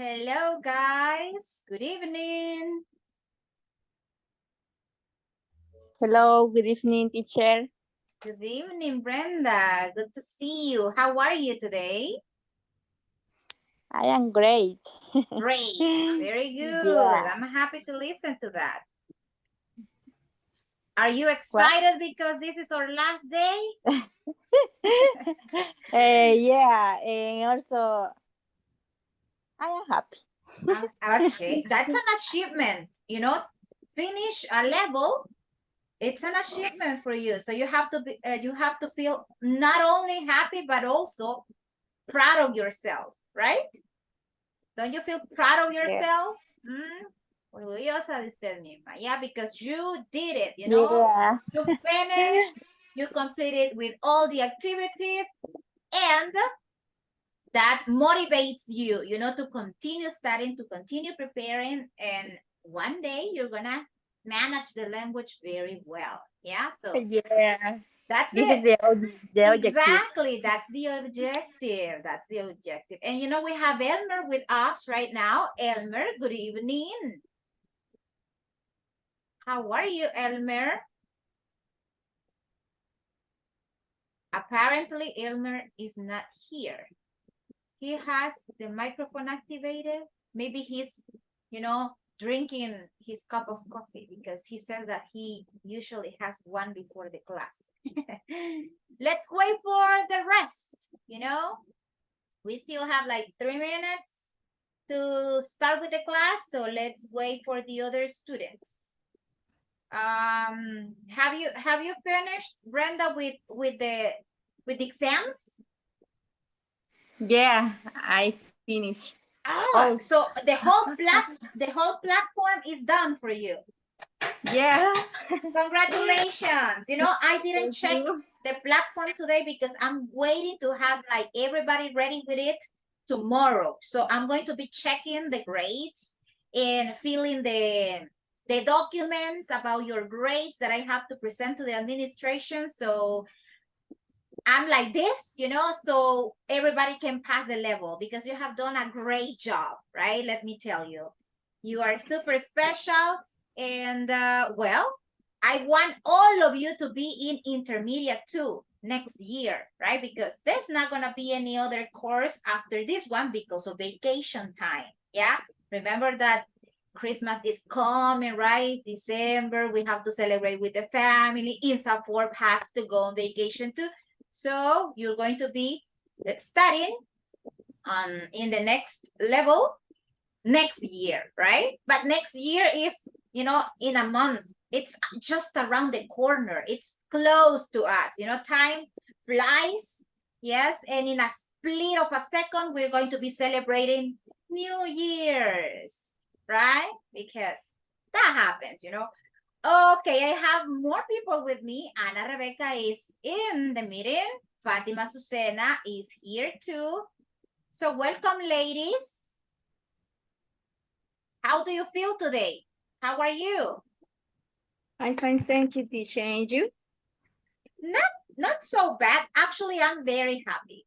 Hello, guys. Good evening. Hello, good evening, teacher. Good evening, Brenda. Good to see you. How are you today? I am great. Great. Very good. Yeah. I'm happy to listen to that. Are you What? excited because this is our last day? Yeah, and also I am happy. Okay, that's an achievement. Finish a level. It's an achievement for you. So you have to you have to feel not only happy but also proud of yourself, right? Don't you feel proud of Yeah. yourself? Orgullosa de usted misma. Yeah, because you did it, Yeah. You finished, you completed with all the activities, and that motivates you, to continue studying, to continue preparing, and one day you're gonna manage the language very well. Yeah, so Yeah. that's This is it. the objective. Exactly. That's the objective. That's the objective. And we have Elmer with us right now. Elmer, good evening. How are you, Elmer? Apparently, Elmer is not here. He has the microphone activated. Maybe he's, drinking his cup of coffee because he says that he usually has one before the class. Let's wait for the rest. We still have like 3 minutes to start with the class, so let's wait for the other students. Have you finished, Brenda, with the exams? Yeah, I finish. Ah, Oh, so the whole platform is done for you. yeah. Congratulations. I didn't Thank check you. the platform today because I'm waiting to have like everybody ready with it tomorrow. So I'm going to be checking the grades and filling the documents about your grades that I have to present to the administration. So I'm like this, so everybody can pass the level because you have done a great job, right? Let me tell you. You are super special. And well, I want all of you to be in intermediate too next year, right? Because there's not going to be any other course after this one because of vacation time. Yeah. Remember that Christmas is coming, right? December, we have to celebrate with the family. Insa Forbes has to go on vacation too. So you're going to be studying in the next level next year, right? But next year is, in a month. It's just around the corner. It's close to us. Time flies. Yes. And in a split of a second, we're going to be celebrating New Year's, right? Because that happens. Okay, I have more people with me. Ana Rebecca is in the meeting. Fatima Susena is here too. So welcome, ladies. How do you feel today? How are you? I fine, thank you, teacher. And you? Not so bad. Actually, I'm very happy.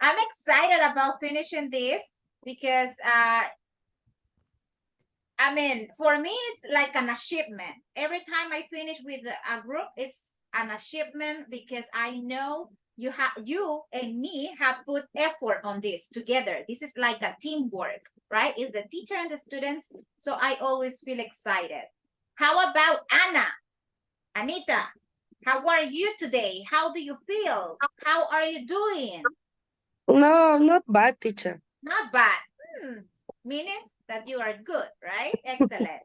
I'm excited about finishing this because for me, it's like an achievement. Every time I finish with a group, it's an achievement because I know you and me have put effort on this together. This is like a teamwork, right? It's the teacher and the students. So I always feel excited. How about Anna? Anita, how are you today? How do you feel? How are you doing? No, not bad, teacher. Not bad. Meaning that you are good, right? Excellent.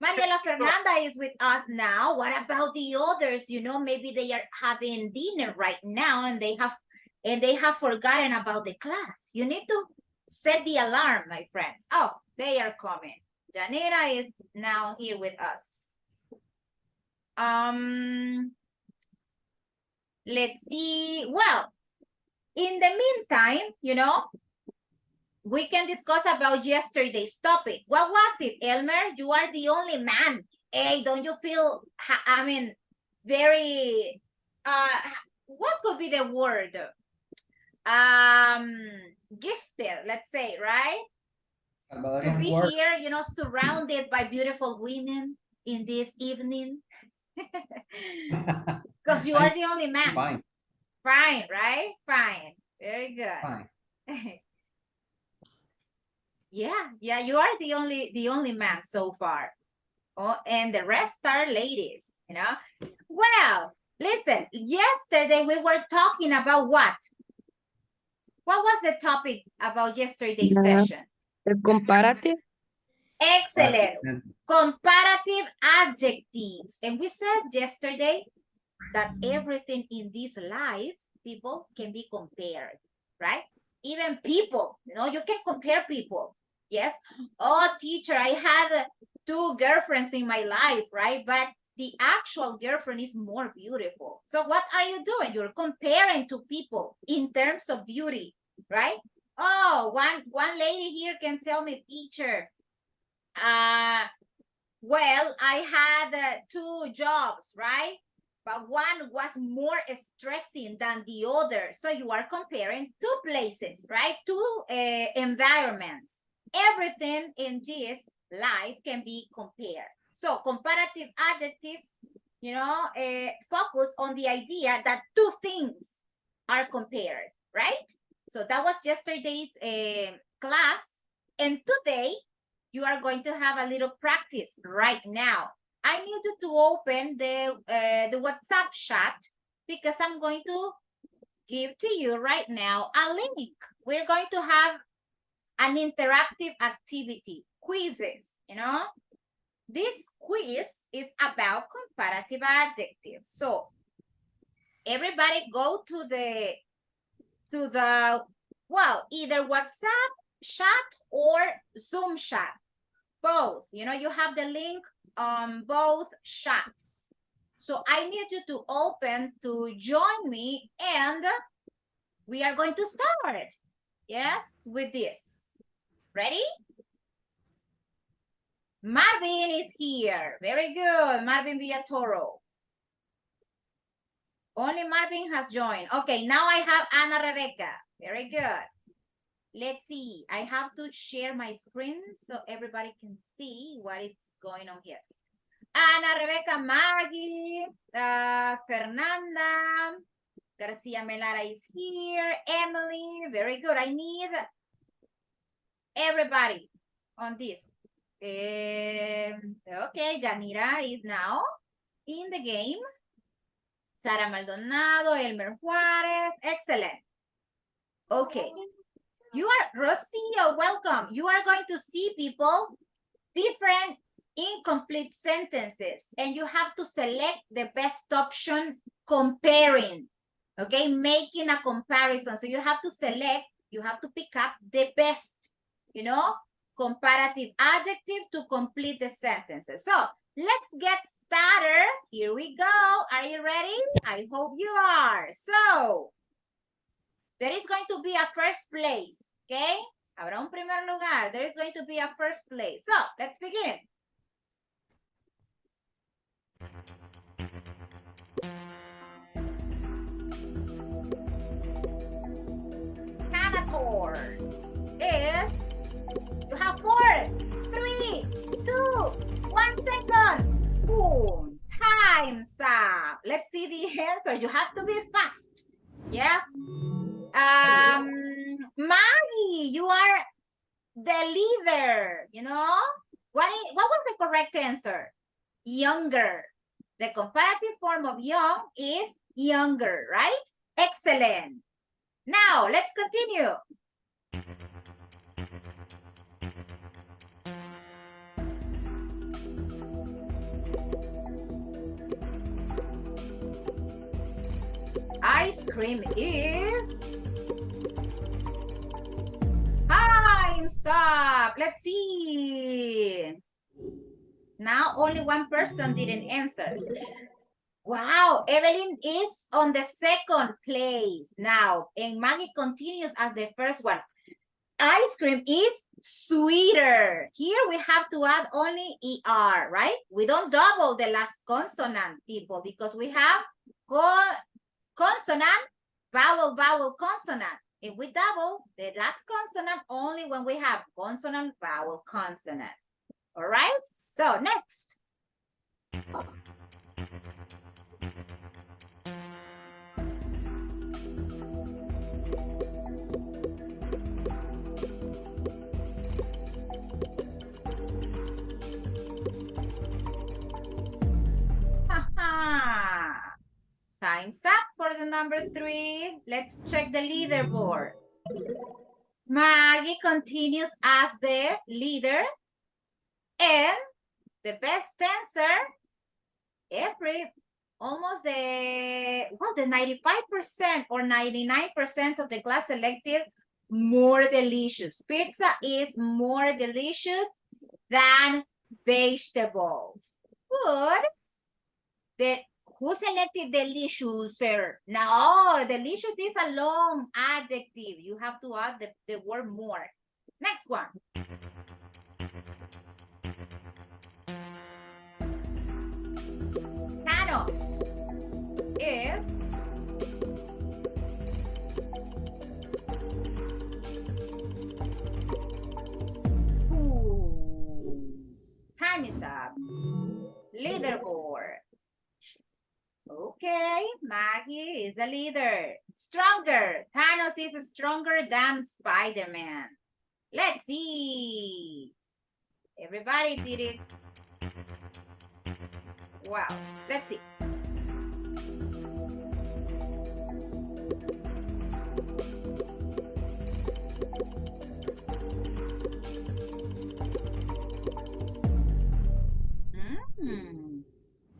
Mariela Fernanda is with us now. What about the others? Maybe they are having dinner right now and they have forgotten about the class. You need to set the alarm, my friends. Oh, they are coming. Janira is now here with us. Let's see. Well, in the meantime, we can discuss about yesterday's topic. What was it, Elmer? You are the only man. Hey, don't you feel, very, what could be the word? gifted, let's say, right? To Salvadorian be word. here, you know, surrounded by beautiful women in this evening. Because you are the only man. Fine. Fine, right? Fine. Very good. Fine. Yeah, you are the only man so far. Oh, and the rest are ladies, you know. Well, listen, yesterday we were talking about what? What was the topic about yesterday's session? The comparative. Excellent. Comparative adjectives. And we said yesterday that everything in this life, people, can be compared, right? Even people, you know, you can compare people. Yes. Oh, teacher, I had 2 girlfriends in my life, right? But the actual girlfriend is more beautiful. So what are you doing? You're comparing to people in terms of beauty, right? Oh, one lady here can tell me, teacher, well, I had 2 jobs, right? But one was more stressing than the other. So you are comparing 2 places, right? 2 environments. Everything in this life can be compared. So comparative adjectives, you know, focus on the idea that 2 things are compared, right? So that was yesterday's class. And today, you are going to have a little practice right now. I need you to open the WhatsApp chat because I'm going to give to you right now a link. We're going to have an interactive activity, quizzes, you know. This quiz is about comparative adjectives. So everybody go to the well, either WhatsApp chat or Zoom chat. Both, you know, you have the link on both chats. So I need you to open to join me and we are going to start. Yes, with this. Ready? Marvin is here. Very good. Marvin Villatoro. Only Marvin has joined. Okay, now I have Ana Rebecca. Very good. Let's see. I have to share my screen so everybody can see what is going on here. Ana, Rebecca, Maggie, Fernanda, Garcia Melara is here. Emily, very good. I need everybody on this. Okay, Yanira is now in the game. Sara Maldonado, Elmer Juarez, excellent. Okay. You are, Rocio, welcome. You are going to see, people, different incomplete sentences, and you have to select the best option comparing, okay? Making a comparison. So you have to select, you have to pick up the best, you know, comparative adjective to complete the sentences. So let's get started. Here we go. Are you ready? I hope you are. So there is going to be a first place, okay? Habrá un primer lugar. There is going to be a first place. So, let's begin. Canator is, you have 4, 3, 2, 1 second. Boom, time's up. Let's see the answer. You have to be fast. Yeah. Maggie, you are the leader, you know? What was the correct answer? Younger. The comparative form of young is younger, right? Excellent. Now, let's continue. Ice cream is... Time's up. Let's see. Now only one person didn't answer. Wow, Evelyn is on the second place now, and Maggie continues as the first one. Ice cream is sweeter. Here we have to add only ER, right? We don't double the last consonant, people, because we have consonant, vowel, vowel, consonant. if we double the last consonant only when we have consonant, vowel, consonant. All right? So next. Time's up for the number 3. Let's check the leaderboard. Maggie continues as the leader, and the best answer, almost the 95% or 99% of the class selected more delicious. Pizza is more delicious than vegetables. Good. Who selected delicious, sir? No, delicious is a long adjective. You have to add the word more. Next one. Thanos is time is up. Leaderboard. Okay, Maggie is a leader. Stronger. Thanos is stronger than Spider-Man. Let's see. Everybody did it. Wow. Let's see.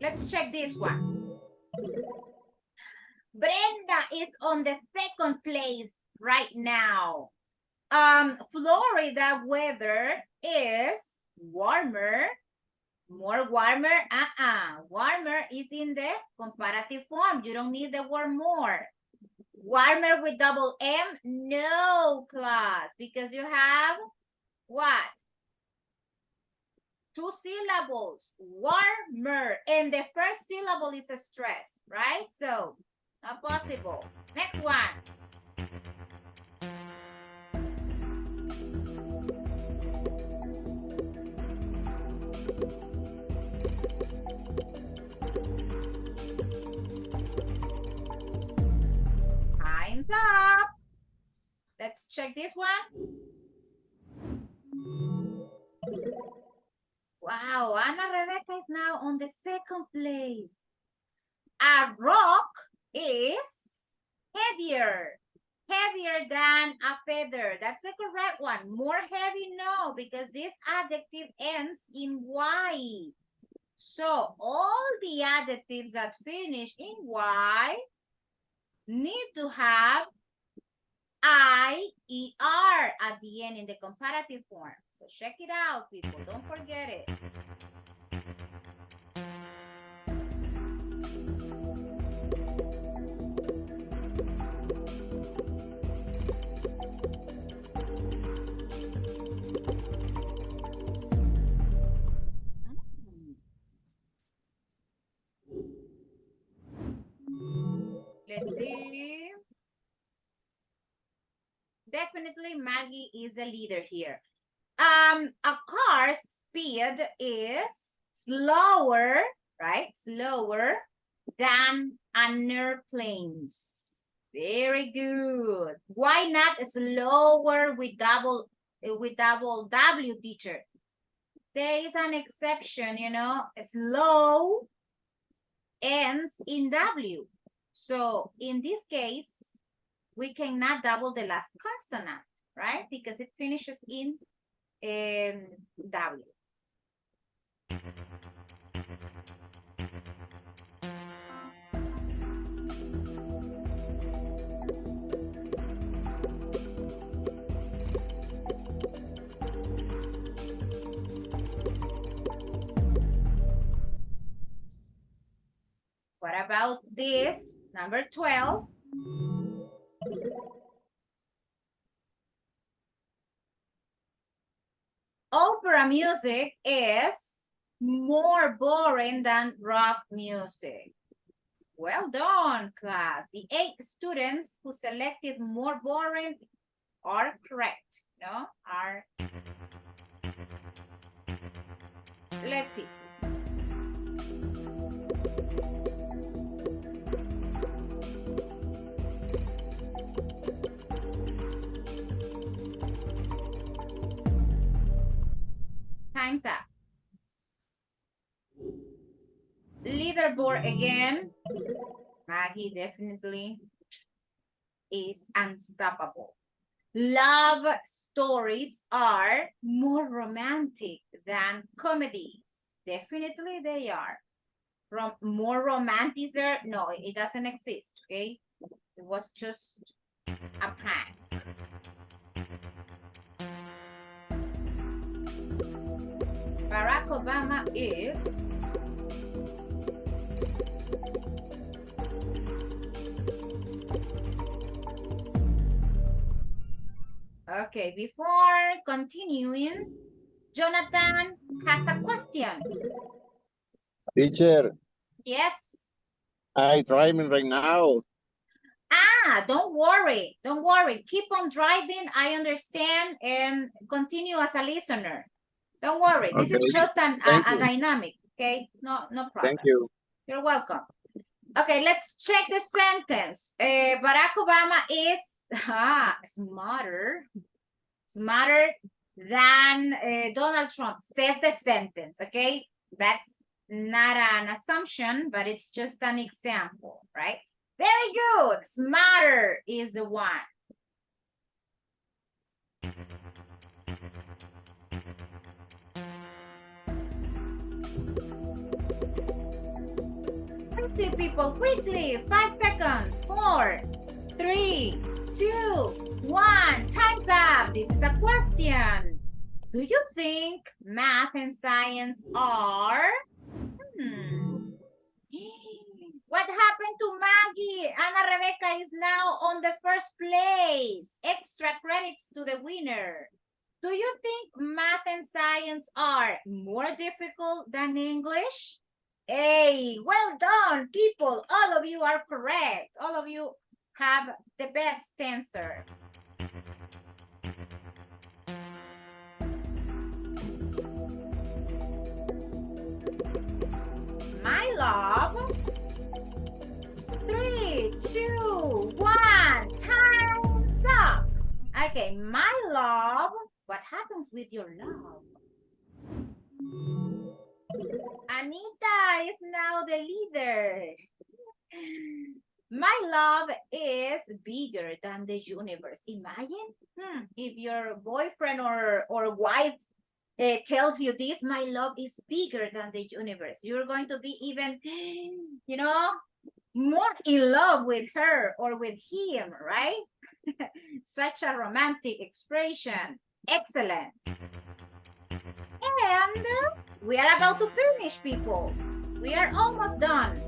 Let's check this one. Brenda is on the second place right now. Florida weather is warmer. More warmer? Warmer is in the comparative form. You don't need the word more. Warmer with double M? No, class, because you have what? 2 syllables, warmer, and the first syllable is a stress, right? So, not possible. Next one. Time's up. Let's check this one. Wow, Ana Rebecca is now on the second place. A rock is heavier than a feather. That's the correct one. More heavy, no, because this adjective ends in Y. So all the adjectives that finish in Y need to have I-E-R at the end in the comparative form. So check it out, people. Don't forget it. Let's see. Definitely Maggie is the leader here. A car's speed is slower, right? Slower than an airplane's. Very good. Why not slower with double W, teacher? There is an exception, you know, slow ends in W. So in this case, we cannot double the last consonant, right? Because it finishes in W. What about this, number 12? Opera music is more boring than rock music. Well done, class. The 8 students who selected more boring are correct. No, are. Let's see. Time's up. Leaderboard again. Maggie definitely is unstoppable. Love stories are more romantic than comedies. Definitely they are. More romanticer, no, it doesn't exist, okay? It was just a prank. Barack Obama is okay. Before continuing, Jonathan has a question. Teacher, Yes. I driving right now. Don't worry. Don't worry. Keep on driving. I understand and continue as a listener. Don't worry. This is Okay, just a you. dynamic. Okay. No Thank problem. you. You're welcome. Okay, let's check the sentence. Barack Obama is smarter than Donald Trump, says the sentence, okay? That's not an assumption, but it's just an example, right? Very good. Smarter is the one. Quickly, people, quickly. 5 seconds. 4, 3, 2, 1. Time's up. This is a question. Do you think math and science are? What happened to Maggie? Ana Rebecca is now on the first place. Extra credits to the winner. Do you think math and science are more difficult than English? Hey, well done, people. All of you are correct. All of you have the best answer. My love. 3, 2, 1. Time's up. Okay, my love. What happens with your love? Anita is now the leader. My love is bigger than the universe. Imagine if your boyfriend or wife tells you this, my love is bigger than the universe. You're going to be even, you know, more in love with her or with him, right? Such a romantic expression. Excellent. And we are about to finish, people. We are almost done.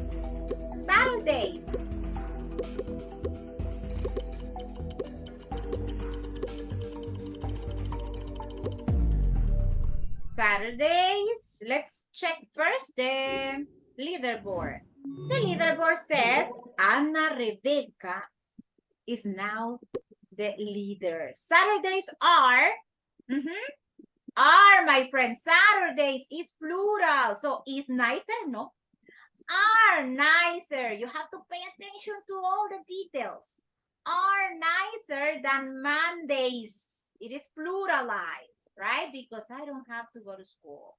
Saturdays. Saturdays. Let's check first the leaderboard. The leaderboard says Ana Rebecca is now the leader. Saturdays are, are, my friend. Saturdays is plural, so is nicer, no? Are nicer. You have to pay attention to all the details. Are nicer than Mondays. It is pluralized, right? Because I don't have to go to school.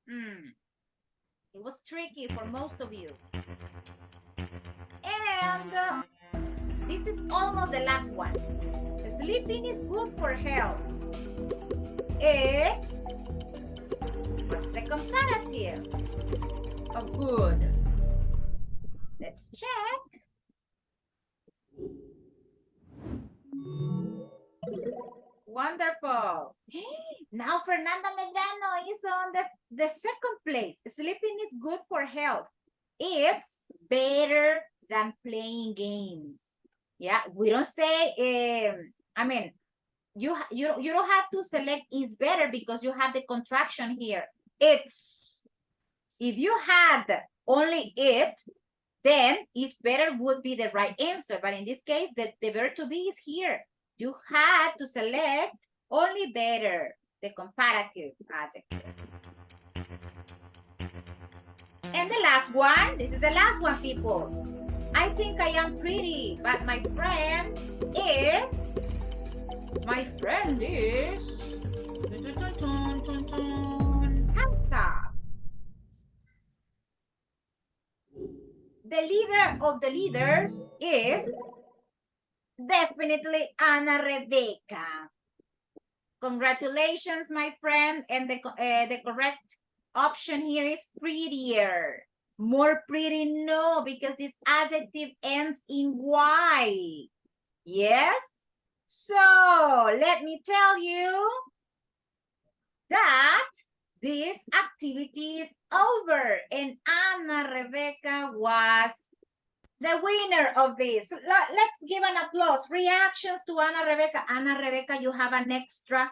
It was tricky for most of you. And this is almost the last one. Sleeping is good for health. It's, what's the comparative of good? Let's check. Wonderful. Now Fernanda Medrano is on the second place. Sleeping is good for health. It's better than playing games. Yeah, we don't say, I mean, you don't have to select is better because you have the contraction here. It's, if you had only it, then is better would be the right answer. But in this case, the verb to be is here. You had to select only better, the comparative adjective. And the last one, this is the last one, people. I think I am pretty, but my friend is, thumbs up. The leader of the leaders is definitely Ana Rebecca. Congratulations, my friend. And the correct option here is prettier. More pretty, no, because this adjective ends in Y. Yes? So, let me tell you that this activity is over and Ana Rebecca was the winner of this. Let's give an applause. Reactions to Ana Rebecca. Ana Rebecca, you have an extra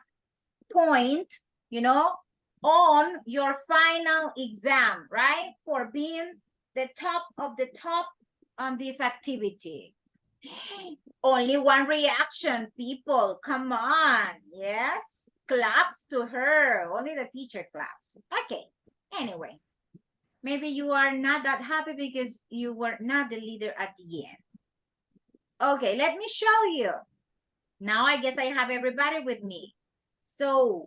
point, you know, on your final exam, right? For being the top of the top on this activity. Only one reaction, people. Come on. Yes. Claps to her. Only the teacher claps. Okay. Anyway. Maybe you are not that happy because you were not the leader at the end. Okay, let me show you. Now I guess I have everybody with me. So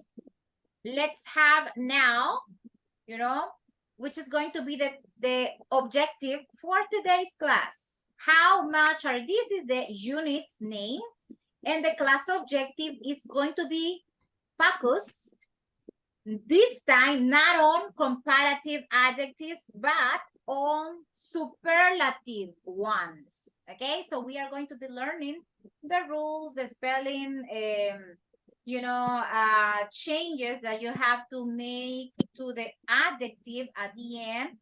let's have now, you know, which is going to be the objective for today's class. How much are this is the unit's name, and the class objective is going to be focused this time not on comparative adjectives, but on superlative ones. Okay, so we are going to be learning the rules, the spelling, you know, changes that you have to make to the adjective at the end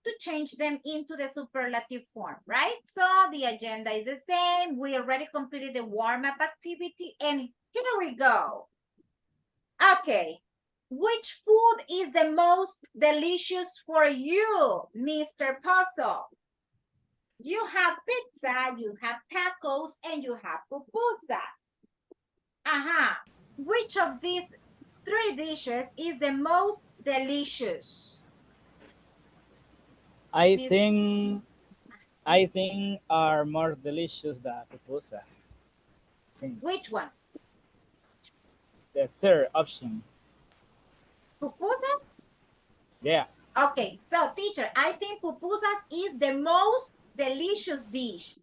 to change them into the superlative form, right? So the agenda is the same. We already completed the warm-up activity, and here we go. Okay. Which food is the most delicious for you, Mr. Puzzle? You have pizza, you have tacos, and you have pupusas. Which of these three dishes is the most delicious? I think are more delicious than pupusas. Which one? The third option. Pupusas? Yeah. Okay, so teacher, I think pupusas is the most delicious dish.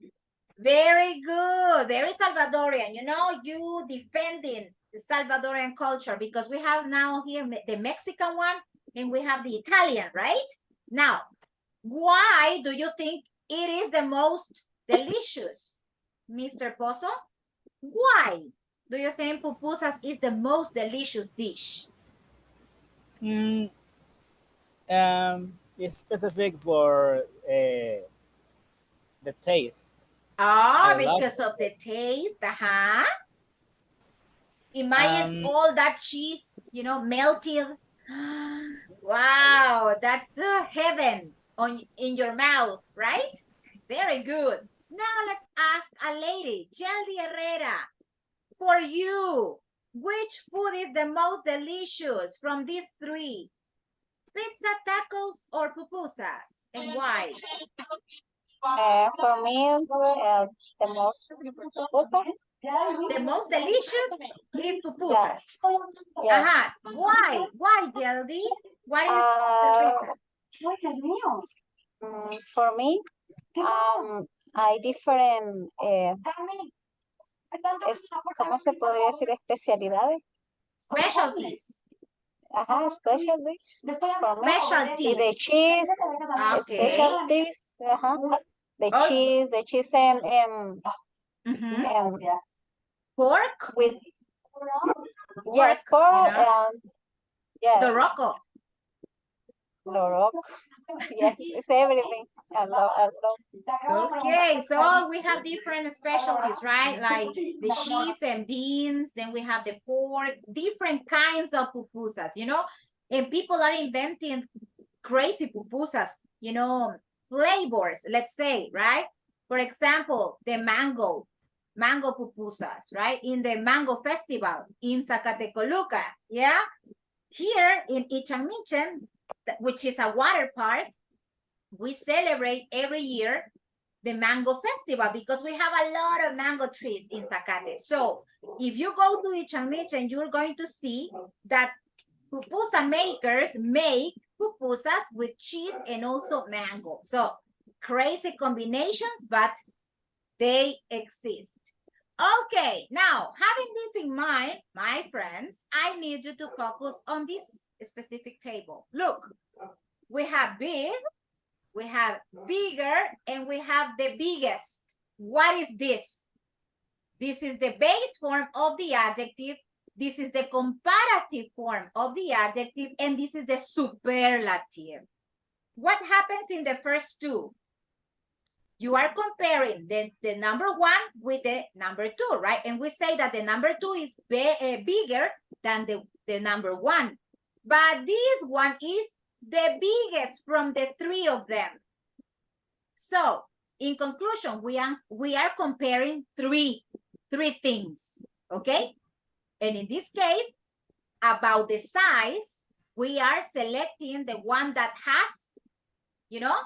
Very good, very Salvadorian. You know, you defending the Salvadorian culture because we have now here the Mexican one and we have the Italian, right? Now, why do you think it is the most delicious, Mr. Pozo? Why do you think pupusas is the most delicious dish? It's specific for the taste. Oh, because of the taste, Imagine all that cheese, you know, melted. Wow, that's heaven in your mouth, right? Very good. Now let's ask a lady, Jelly Herrera. For you, which food is the most delicious from these three? Pizza, tacos, or pupusas? And why? For me, the most pupusa. The most delicious is pupusas. Yes. Why? Why, Jelly? What is the reason? For me, hay different, ¿cómo se podría decir? Especialidades. Specialties. Specialties. For me. Specialties. The cheese, Okay. specialties. The cheese and Pork? with yes, pork and yes. The Rocco. Loroc. Yes, it's everything. I love. Okay, so we have different specialties, right? Like the cheese and beans, then we have the pork, different kinds of pupusas, you know? And people are inventing crazy pupusas, you know, flavors, let's say, right? For example, the mango pupusas, right? In the mango festival in Zacatecoluca, yeah? Here in Ichanmichen, which is a water park, we celebrate every year the mango festival because we have a lot of mango trees in Zacate. So if you go to Ichanmichen, you're going to see that pupusa makers make pupusas with cheese and also mango. So crazy combinations, but they exist. Okay, now having this in mind, my friends, I need you to focus on this specific table. Look, we have big, we have bigger, and we have the biggest. What is this? This is the base form of the adjective. This is the comparative form of the adjective, and this is the superlative. What happens in the first two? You are comparing the number one with the number two, right? And we say that the number two is bigger than the number one. But this one is the biggest from the three of them. So, in conclusion, we are comparing three things, okay? And in this case, about the size, we are selecting the one that has, you know,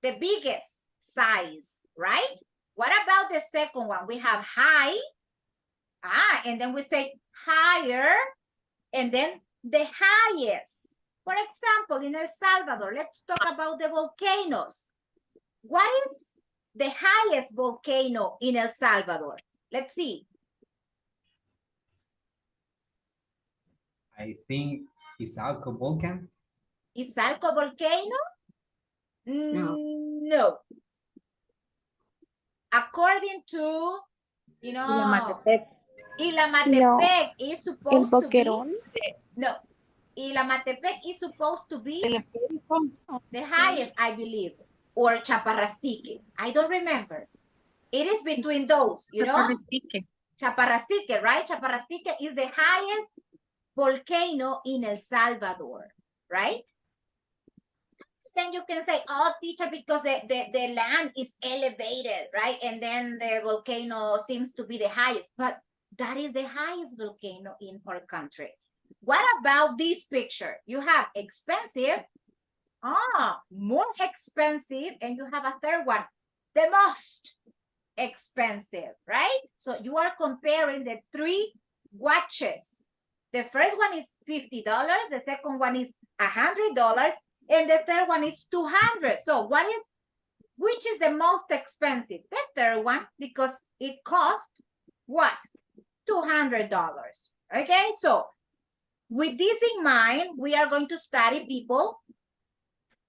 the biggest size, right? What about the second one? We have high, and then we say higher, and then the highest. For example, in El Salvador, let's talk about the volcanoes. What is the highest volcano in El Salvador? Let's see. I think Izalco volcano. Izalco volcano? No. No. According to, you know, Ilamatepec. Ilamatepec is El supposed to be, Boquerón. no, Ilamatepec is supposed to be the highest, I believe, or Chaparrastique. I don't remember. It is between those, you know? Chaparrastique, right? Chaparrastique is the highest volcano in El Salvador, right? Then you can say, oh, teacher, because the land is elevated, right? And then the volcano seems to be the highest, but that is the highest volcano in our country. What about this picture? You have expensive, more expensive, and you have a third one, the most expensive, right? So you are comparing the three watches. The first one is $50, the second one is $100, and the third one is $200. So which is the most expensive? The third one, because it costs what? $200. Okay, so with this in mind, we are going to study people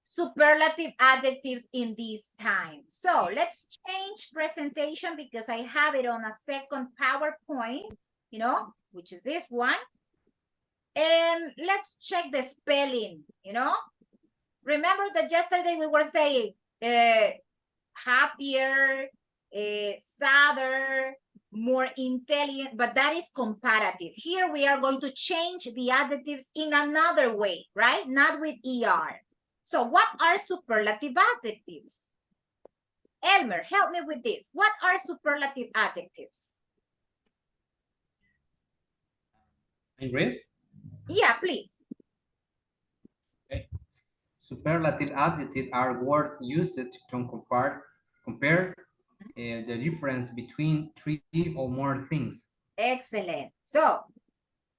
superlative adjectives in this time. So let's change presentation because I have it on a second PowerPoint, you know, which is this one. And let's check the spelling, you know. Remember that yesterday we were saying happier, sadder, more intelligent, but that is comparative. Here we are going to change the adjectives in another way, right? Not with ER. So what are superlative adjectives? Elmer, help me with this. What are superlative adjectives? I read. Yeah, please. Okay. Superlative adjectives are words used to compare the difference between three or more things. Excellent. So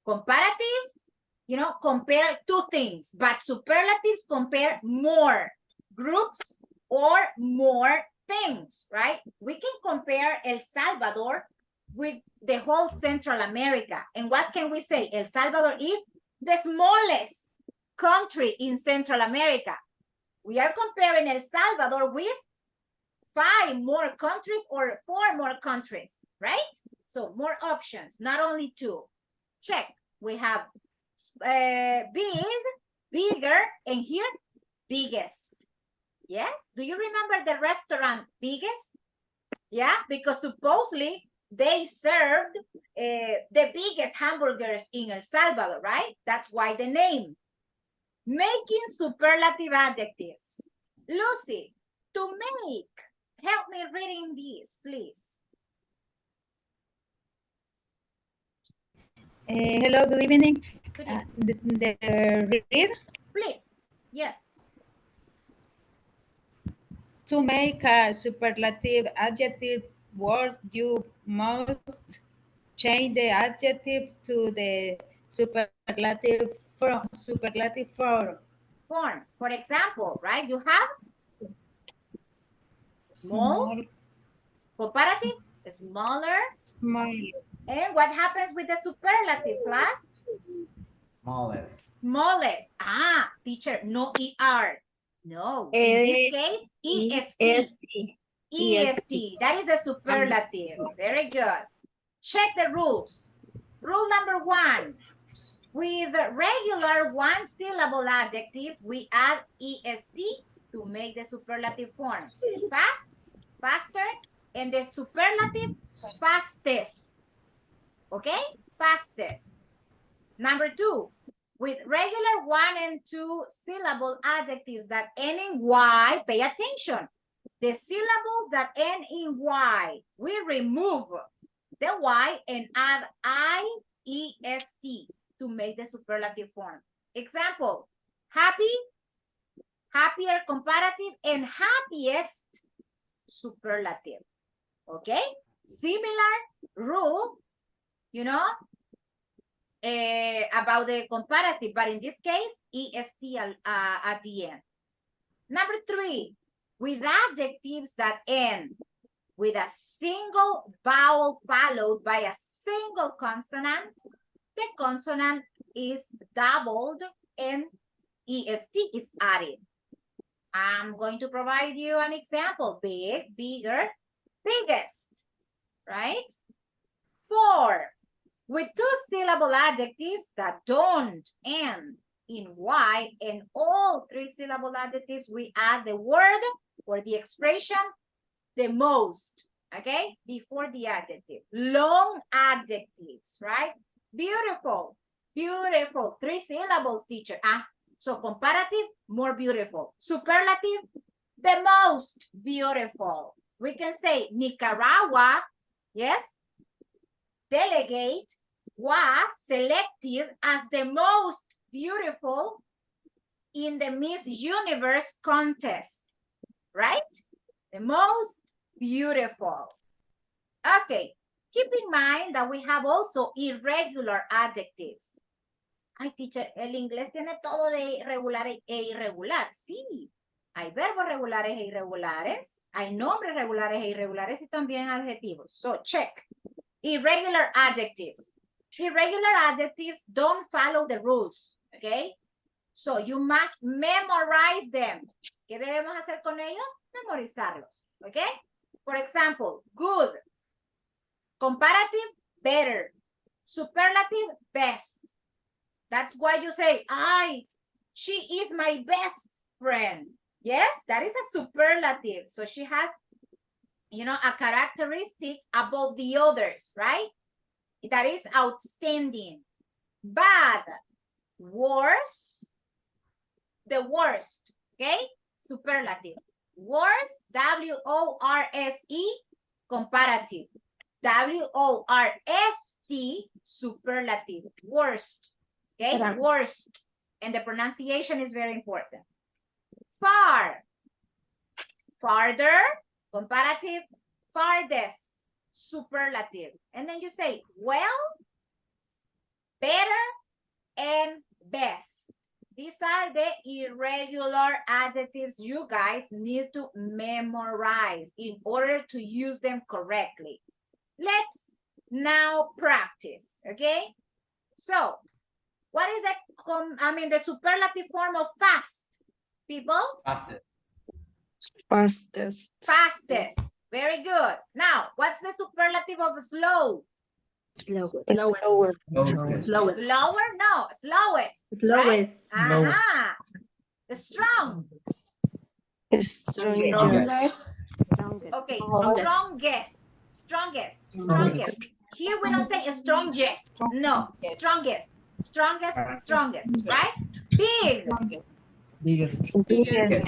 comparatives, you know, compare two things, but superlatives compare more groups or more things, right? We can compare El Salvador with the whole Central America. And what can we say? El Salvador is the smallest country in Central America. We are comparing El Salvador with 5 more countries or 4 more countries, right? So more options, not only 2. Check. We have big, bigger, and here, biggest. Yes? Do you remember the restaurant biggest? Yeah, because supposedly they served the biggest hamburgers in El Salvador, right? That's why the name. Making superlative adjectives. Lucy, To make. Help me reading this, please. Hello, good evening. Good evening. The read, Please. Yes. to make a superlative adjective word, you must change the adjective to the superlative form. Form. For example, right? You have small, comparative, smaller. Small. And what happens with the superlative, class? Smallest. Smallest. Ah, teacher, no ER. No, in this case, EST. EST. That is a superlative. Very good. Check the rules. Rule number 1. With regular one-syllable adjectives, we add EST to make the superlative form. Fast, faster, and the superlative, fastest. Okay? Fastest. Number 2, with regular 1 and 2 syllable adjectives that end in Y, pay attention. The syllables that end in Y, we remove the Y and add IEST to make the superlative form. Example, happy, happier comparative, and happiest superlative. Okay? Similar rule, you know, about the comparative, but in this case, EST at the end. Number 3, with adjectives that end with a single vowel followed by a single consonant, the consonant is doubled and EST is added. I'm going to provide you an example. Big, bigger, biggest, right? 4, with 2-syllable adjectives that don't end in Y and all 3-syllable adjectives, we add the word or the expression the most, okay, before the adjective. Long adjectives, right? Beautiful, beautiful. 3 syllables, teacher. So comparative, more beautiful. Superlative, the most beautiful. We can say Nicaragua, yes, delegate was selected as the most beautiful in the Miss Universe contest, right? The most beautiful. Okay, keep in mind that we have also irregular adjectives. Ay, teacher, el inglés tiene todo de regular e irregular. Sí, hay verbos regulares e irregulares, hay nombres regulares e irregulares y también adjetivos. So, check. Irregular adjectives. Irregular adjectives don't follow the rules, okay? So, you must memorize them. ¿Qué debemos hacer con ellos? Memorizarlos, okay? For example, good. Comparative, better. Superlative, best. That's why you say, she is my best friend. Yes, that is a superlative. So she has, you know, a characteristic above the others, right? That is outstanding. Bad, worse, the worst, okay? Superlative. Worse, W-O-R-S-E, comparative. W-O-R-S-T, superlative, worst, okay? Worst. And the pronunciation is very important. Far, farther, comparative, farthest, superlative. And then you say, well, better, and best. These are the irregular adjectives you guys need to memorize in order to use them correctly. Let's now practice, okay? So, what is the superlative form of fast, people? Fastest. Fastest. Fastest. Very good. Now, what's the superlative of slow? Slowest. Slowest. Slowest. Slower? No, slowest. Slowest. Right? Strong. Strongest. Okay, Strongest. strongest. Here we don't say strongest. No, strongest. Strongest, right? Big. Biggest. Biggest.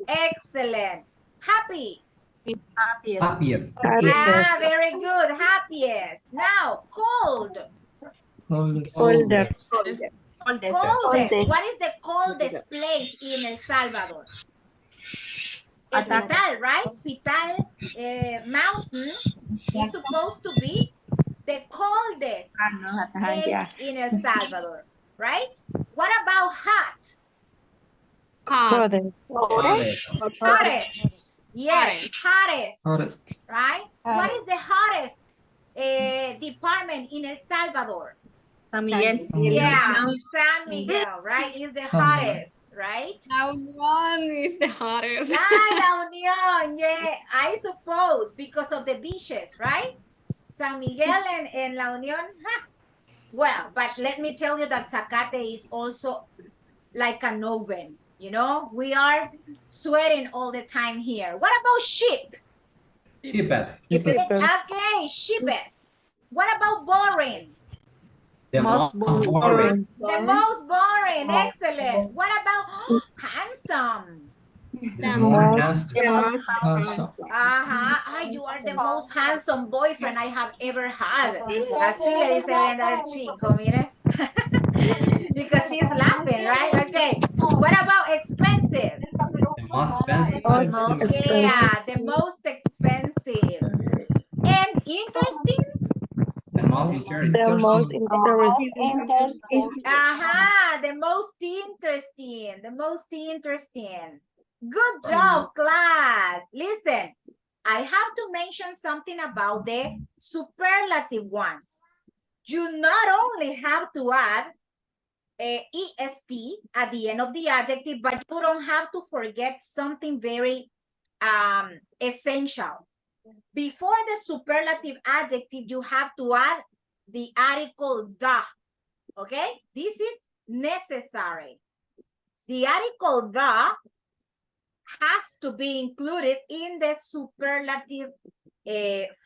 Excellent. Happy. Happiest. Happiest. Yeah, very good. Happiest. Now, cold. Coldest. Coldest. Coldest. What is the coldest place in El Salvador? El Pital, right? Pital mountain is supposed to be the coldest place in El Salvador, right? What about hot? Hottest. Hottest. Yes, hottest, Hottest. right? What is the hottest department in El Salvador? San Miguel. Yeah, San Miguel, right? Is the San Miguel. hottest, right? That one is the hottest. La Unión, yeah, I suppose because of the beaches, right? San Miguel and La Unión, huh? Well, but let me tell you that Zacate is also like an oven, you know? We are sweating all the time here. What about sheep? Cheapest. Okay, sheepest. What about boring? The Most most boring. boring. The most boring, excellent. What about handsome? The most Also. You are the most handsome boyfriend I have ever had. Así le dice Brenda al chico, mire. Because she's laughing, right? Okay. What about expensive? the most expensive. Yeah, the most expensive. And interesting? The most The most interesting. interesting. The most interesting. The most interesting. Good job, class. Listen, I have to mention something about the superlative ones. You not only have to add EST at the end of the adjective, but you don't have to forget something very essential. Before the superlative adjective, you have to add the article the. Okay? This is necessary. The article the has to be included in the superlative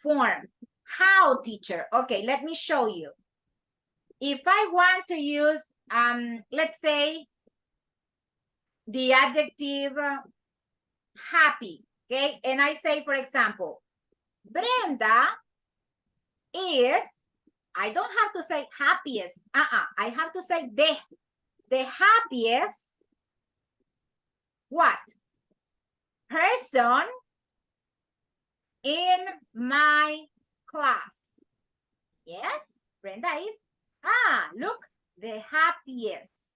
form. How, teacher? Okay, let me show you. If I want to use, let's say, the adjective happy, okay? And I say, for example, Brenda is, I don't have to say happiest. I have to say the happiest, what? Person in my class. Yes, Brenda is, look, the happiest.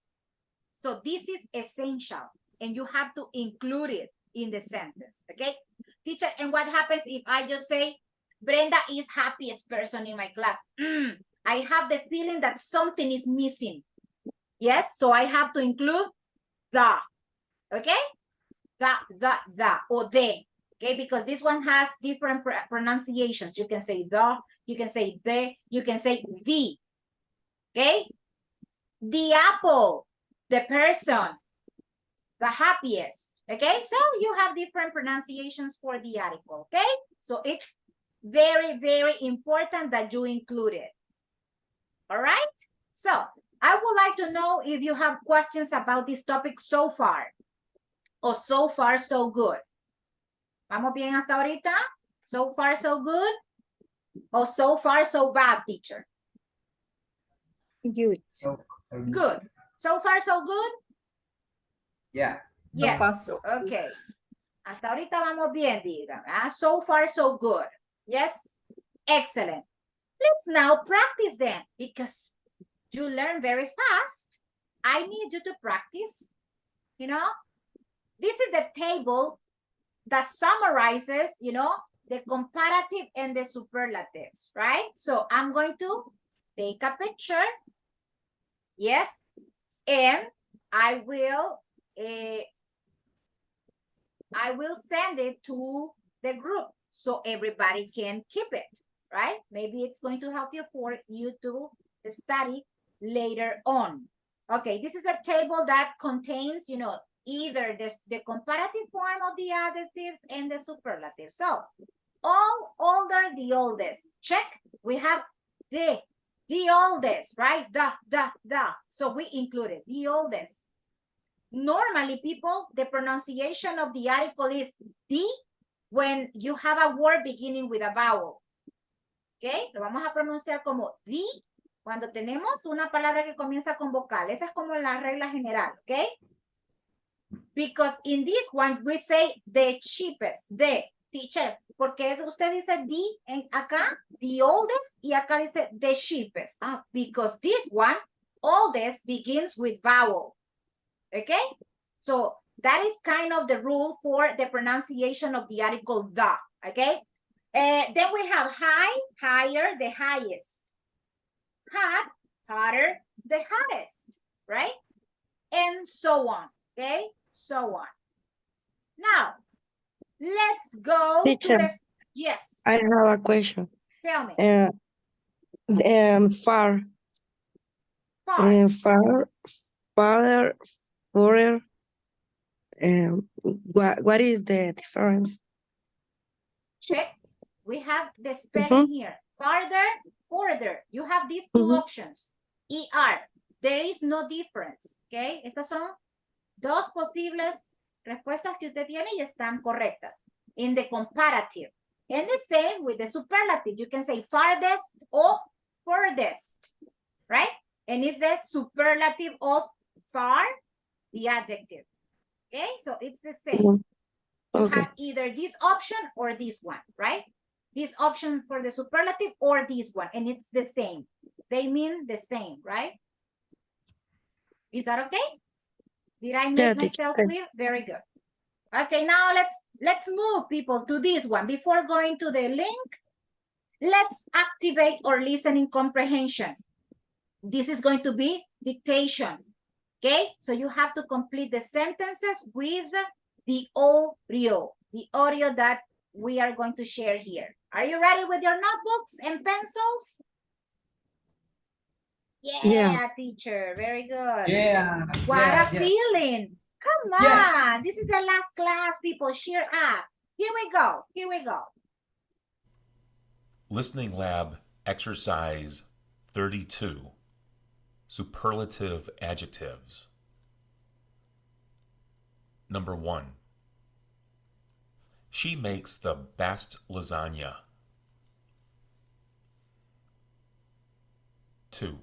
So this is essential and you have to include it in the sentence, okay? Teacher, and what happens if I just say, Brenda is happiest person in my class? I have the feeling that something is missing. Yes, so I have to include the, okay? The, or the, okay? Because this one has different pronunciations. You can say the, you can say the, you can say the, okay? The apple, the person, the happiest, okay? So you have different pronunciations for the article, okay? So it's very, very important that you include it. All right? So I would like to know if you have questions about this topic so far. Or so far, so good. ¿Vamos bien hasta ahorita? So far, so good? Or so far, so bad, teacher? Good. Good. So far, so good? Yeah. Yes. Okay. Hasta ahorita vamos bien, digan. So far, so good. Yes. Excellent. Let's now practice then, because you learn very fast. I need you to practice, you know. This is the table that summarizes, you know, the comparative and the superlatives, right? So I'm going to take a picture. Yes. And I will send it to the group so everybody can keep it, right? Maybe it's going to help you for you to study later on. Okay, this is a table that contains, you know, either the comparative form of the adjectives and the superlatives. So, all older, the oldest. Check. We have the oldest, right? The. So we included the oldest. Normally, people, the pronunciation of the article is the when you have a word beginning with a vowel. ¿Ok? Lo vamos a pronunciar como the cuando tenemos una palabra que comienza con vocal. Esa es como la regla general. ¿Ok? Because in this one, we say the cheapest, the teacher. Porque usted dice the en acá, the oldest, y acá dice the cheapest. Ah, because this one, oldest, begins with vowel. Okay? So that is kind of the rule for the pronunciation of the article the. Okay? Then we have high, higher, the highest. Hot, hotter, the hottest. Right? And so on. Okay? So on. Now, let's go Teacher. to the, yes, I have a question. tell me. Far, Far, farther, further. What is the difference? check. We have the spelling here. Farther, further. You have these two options. ER. There is no difference. Okay? Estas son dos posibles respuestas que usted tiene y están correctas. In the comparative. And the same with the superlative. You can say farthest or furthest. Right? And it's the superlative of far, the adjective. Okay? So it's the same. You Okay. have either this option or this one, right? This option for the superlative or this one, and it's the same. They mean the same, right? Is that okay? Did I make myself clear? Very good. Okay, now let's move people to this one. Before going to the link, let's activate our listening comprehension. This is going to be dictation. Okay, so you have to complete the sentences with the audio that we are going to share here. Are you ready with your notebooks and pencils? Yeah, teacher, very good. Yeah. What a feeling. Come on, Yeah. this is the last class, people, cheer up. Here we go, here we go. Listening Lab Exercise 32. Superlative adjectives. Number 1. She makes the best lasagna. 2.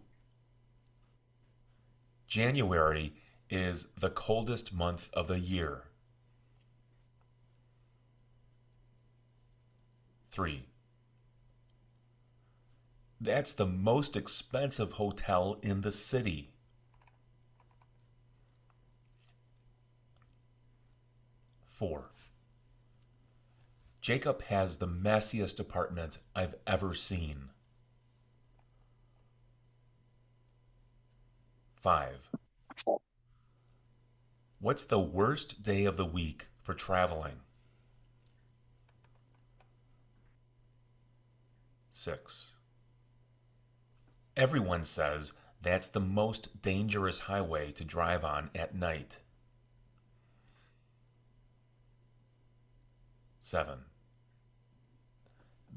January is the coldest month of the year. 3. That's the most expensive hotel in the city. 4. Jacob has the messiest apartment I've ever seen. 5. What's the worst day of the week for traveling? 6. Everyone says that's the most dangerous highway to drive on at night. 7.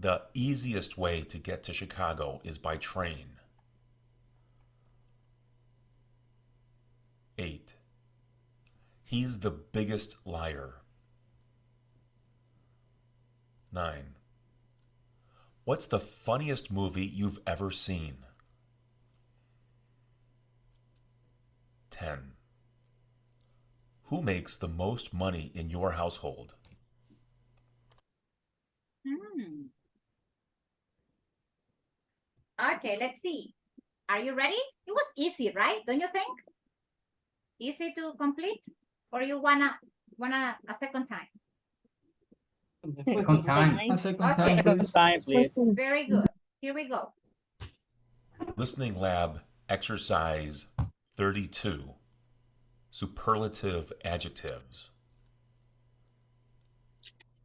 The easiest way to get to Chicago is by train. 8. He's the biggest liar. 9. What's the funniest movie you've ever seen? 10. Who makes the most money in your household? Okay, let's see. Are you ready? It was easy, right? Don't you think? Easy to complete? Or you wanna a second time? Second time. Okay, Time, please. very good. Here we go. Listening Lab Exercise 32. Superlative adjectives.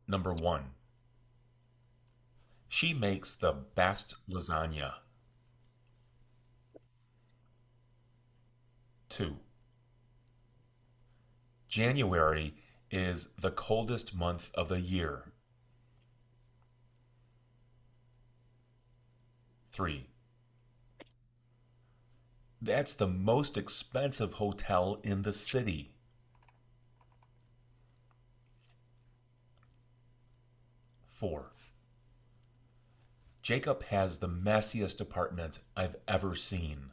Number 1. She makes the best lasagna. 2. January is the coldest month of the year. 3. That's the most expensive hotel in the city. 4. Jacob has the messiest apartment I've ever seen.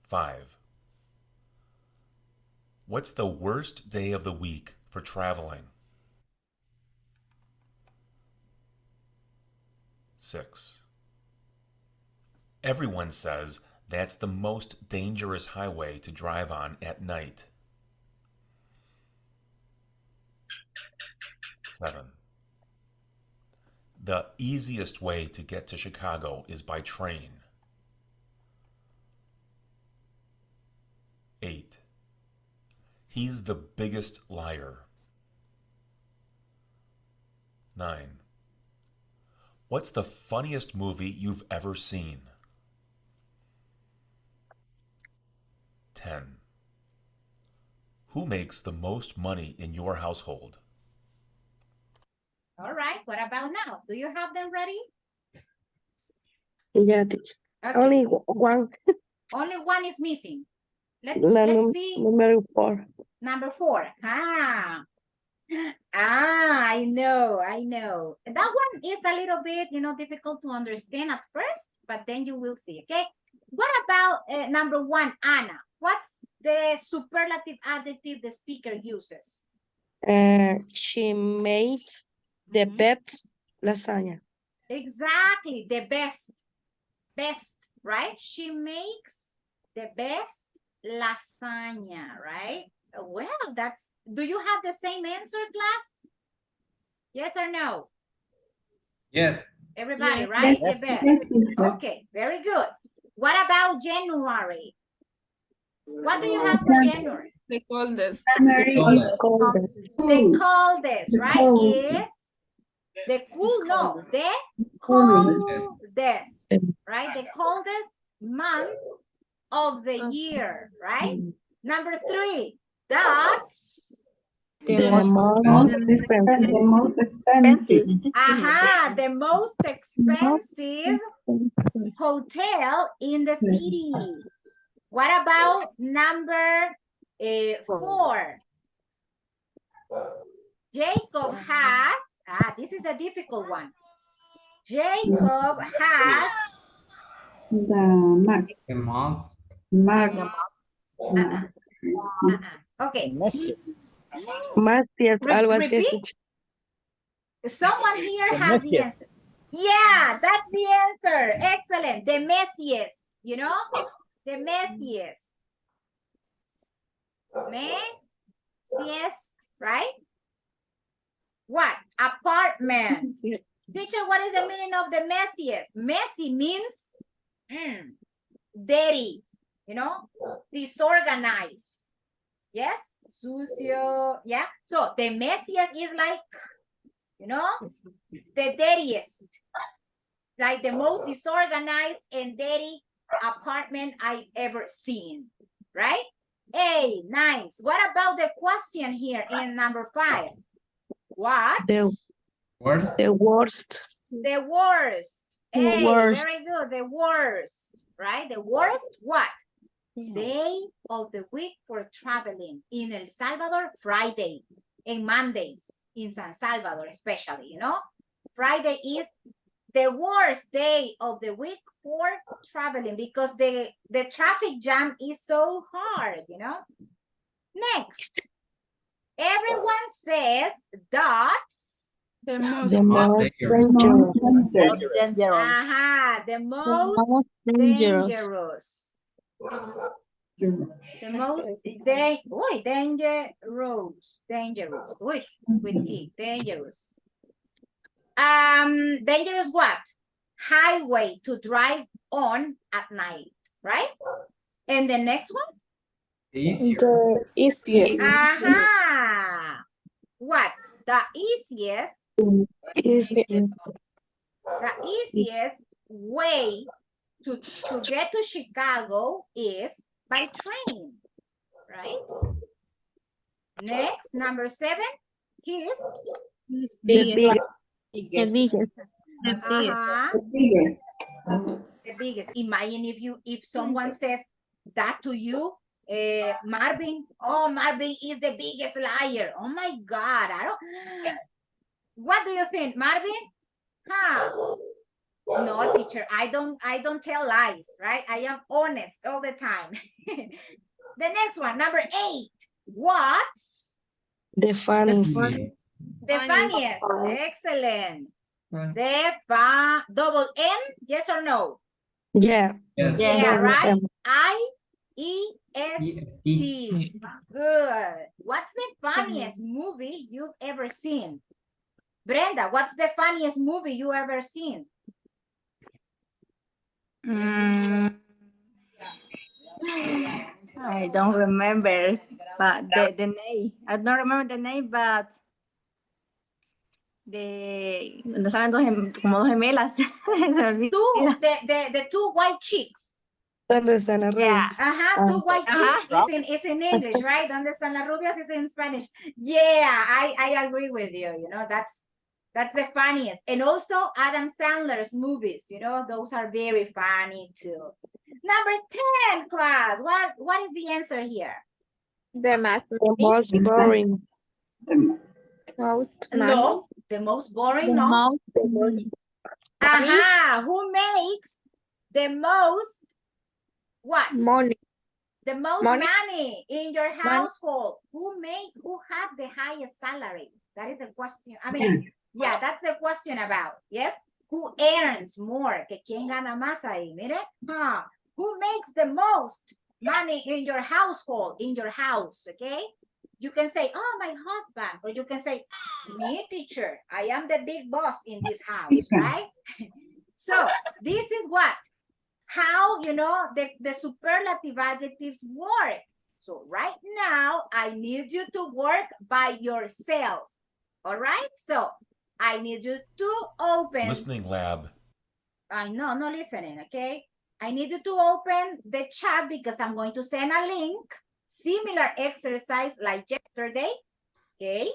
5. What's the worst day of the week for traveling? 6. Everyone says that's the most dangerous highway to drive on at night. 7. The easiest way to get to Chicago is by train. 8. He's the biggest liar. 9. What's the funniest movie you've ever seen? 10. Who makes the most money in your household? All right, what about now? Do you have them ready? Yeah, teacher. Okay. Only one. Only one is missing. Let's Number see. 4. Number 4. I know. That one is a little bit, difficult to understand at first, but then you will see, okay? What about number 1, Anna? What's the superlative adjective the speaker uses? She made the best lasagna. Exactly, the best, right? She makes the best lasagna, right? Well, do you have the same answer, class? Yes or no? Yes. Everybody, Yeah. right? Yes. The best. Okay, very good. What about January? What do you have for January? The coldest. Coldest. The coldest, right? Is the coldest, right? The coldest month of the year, right? Number 3, that's The most expensive. the most expensive hotel in the city. What about number 4? Jacob has, this is the difficult one. Jacob has The most. okay. Messiest. Más cierto, algo así. Repeat. Someone here The has the messiest. answer. Yeah, that's the answer. Excellent. The messiest, the messiest. Messiest, right? What? Apartment. Teacher, what is the meaning of the messiest? Messy means dirty, disorganized. Yes, sucio, yeah. So the messiest is like, the dirtiest, like the most disorganized and dirty apartment I've ever seen, right? Hey, nice. What about the question here in number 5? What? The worst. The worst. Hey, worst. very good. The worst, right? The worst what? Day of the week for traveling. In El Salvador, Friday. And Mondays in San Salvador, especially, Friday is the worst day of the week for traveling because the traffic jam is so hard, Next. Everyone says that's The most The most dangerous. dangerous. the most dangerous. The most dangerous. With T, dangerous. Dangerous what? Highway to drive on at night, right? And the next one? Easier. easiest. What? The easiest way to get to Chicago is by train, right? Next, number 7 is The biggest. the biggest. Imagine if someone says that to you Marvin. Oh, Marvin is the biggest liar. Oh my God. I don't. What do you think, Marvin? Huh? No, teacher. I don't tell lies, right? I am honest all the time. The next one, number 8. What's The funniest. the funniest? Excellent. The double N, yes or no? Yeah. Yes. Yeah, Double right? M. IEST. Good. What's the funniest movie you've ever seen? Brenda, what's the funniest movie you ever seen? I don't remember, but the name. I don't remember the name, but donde salen como dos gemelas. Se me olvida. The two white chicks. ¿Dónde están las Yeah. Uh-huh, two white chicks is in English, right? ¿Dónde están las rubias is in Spanish. Yeah, I agree with you. You know, that's the funniest. And also Adam Sandler's movies, you know, those are very funny too. Number 10, class. What is the answer here? The most boring. most No, the most boring, no. Aha, who makes the most what? money. The most Money. money in your household. Who has the highest salary? That is a question. I mean, yeah, that's the question about. Yes? Who earns more? Que quien gana más ahí, mire. Who makes the most money in your household, in your house, okay? You can say, oh, my husband, or you can say, me, teacher. I am the big boss in this house, right? So this is what? How, you know, the superlative adjectives work. So right now, I need you to work by yourself. All right? So I need you to open. Listening lab. No listening, okay? I need you to open the chat because I'm going to send a link, similar exercise like yesterday, okay?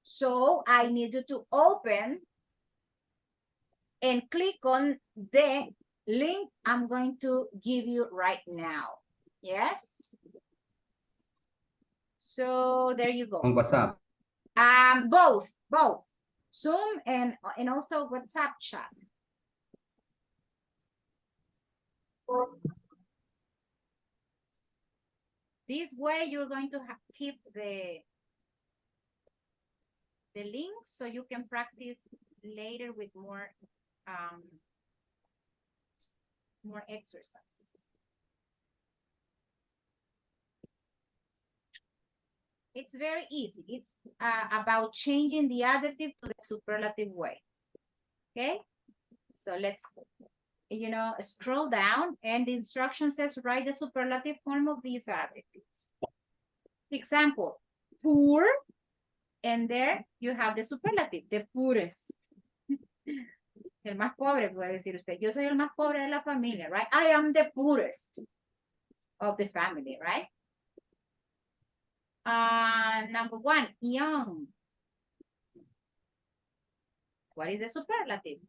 So I need you to open and click on the link I'm going to give you right now. Yes. So there you go. On WhatsApp. Both. Zoom and also WhatsApp chat. This way you're going to keep the links so you can practice later with more exercises. It's very easy. It's about changing the adjective to the superlative way. Okay, so let's, you know, scroll down, and the instruction says write the superlative form of these adjectives. Example, poor, and there you have the superlative, the poorest. El más pobre, puede decir usted. Yo soy el más pobre de la familia, right? I am the poorest of the family, right? Number 1, young. What is the superlative?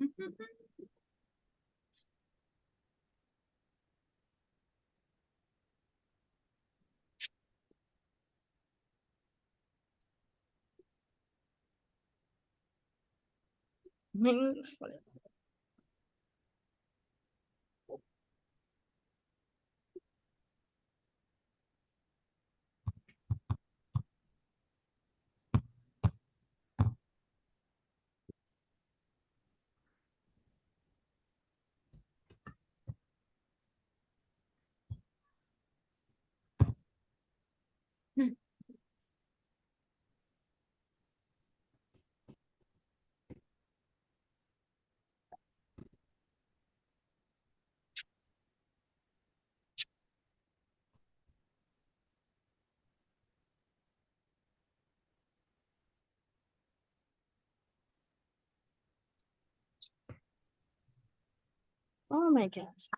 Oh my gosh.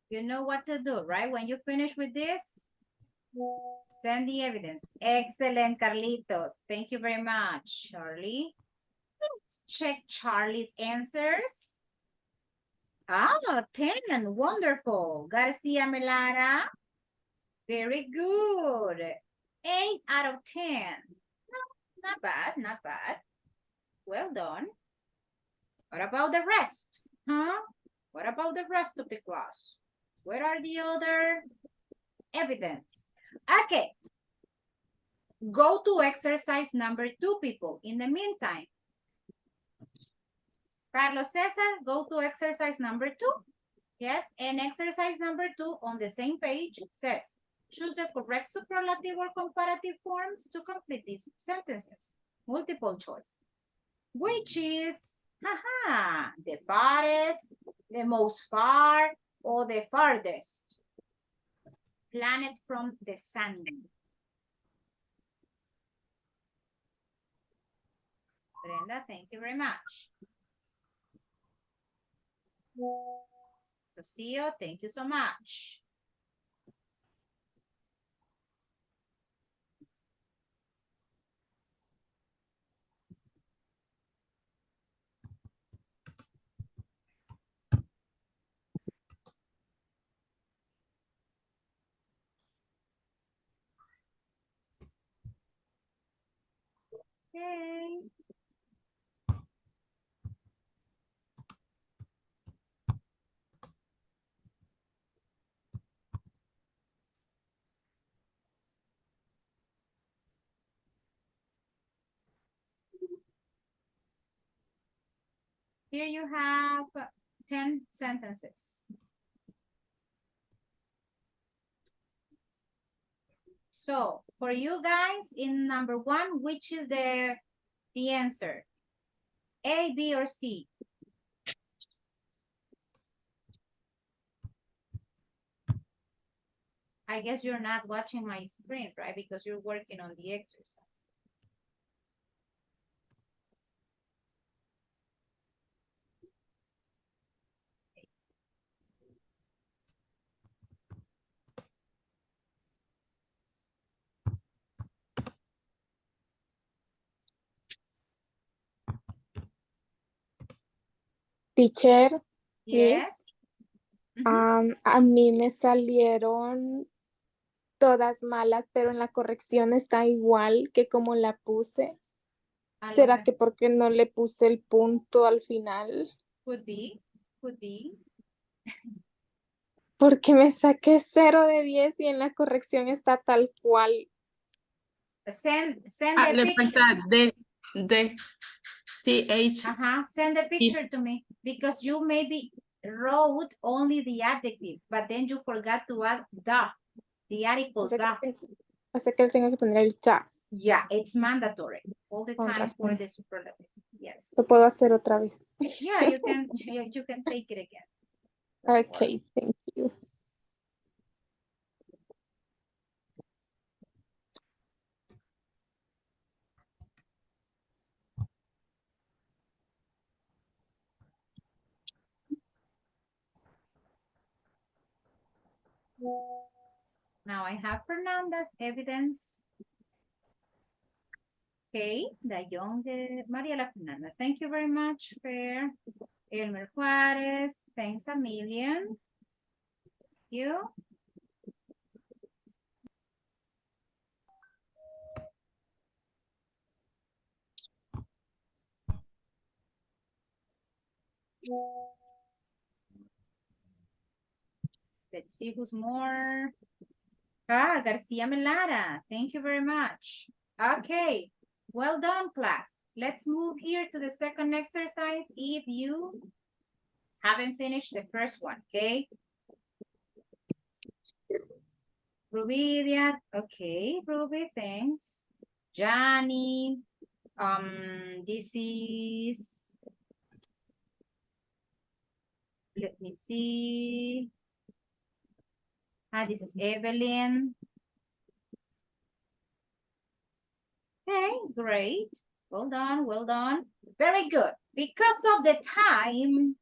You know what to do, right? When you finish with this, Send the evidence. Excellent, Carlitos. Thank you very much, Charlie. Let's check Charlie's answers. Ah, 10. Wonderful. Garcia Melara. Very good. 8 out of 10. No, not bad, not bad. Well done. What about the rest? Huh? What about the rest of the class? Where are the other evidence? Okay. Go to exercise number 2, people. In the meantime, Carlos Cesar, go to exercise number 2. Yes, and exercise number 2 on the same page says, choose the correct superlative or comparative forms to complete these sentences. Multiple choice. Which is, the farthest, the most far, or the farthest planet from the sun. Brenda, thank you very much. Rocio, thank you so much. Okay. Here you have 10 sentences. So for you guys, in number 1, which is the answer? A, B, or C? I guess you're not watching my screen, right? Because you're working on the exercise. Teacher, Yes. Miss, a mí me salieron todas malas, pero en la corrección está igual que como la puse. ¿Será que porque no le puse el punto al final? Could be, could be. Porque me saqué 0 de 10 y en la corrección está tal cual. Send the Le picture. falta D, TH. Send the picture to me because you maybe wrote only the adjective, but then you forgot to add the article O sea que le tengo que poner el ya. Yeah, it's mandatory all the Con time razón. for the superlative. Yes. Lo puedo hacer otra vez. Yeah, you can take it again. Okay, thank you. Now I have Fernanda's evidence. Okay, the young Mariela Fernanda. Thank you very much, Fer. Elmer Juarez. Thanks a million. You. Let's see who's more. Garcia Melara. Thank you very much. Okay, well done, class. Let's move here to the second exercise if you haven't finished the first one, okay? Rubidia, okay, Ruby, thanks. Johnny, this is, let me see. This is Evelyn. Okay, great. Well done, well done. Very good. Because of the time,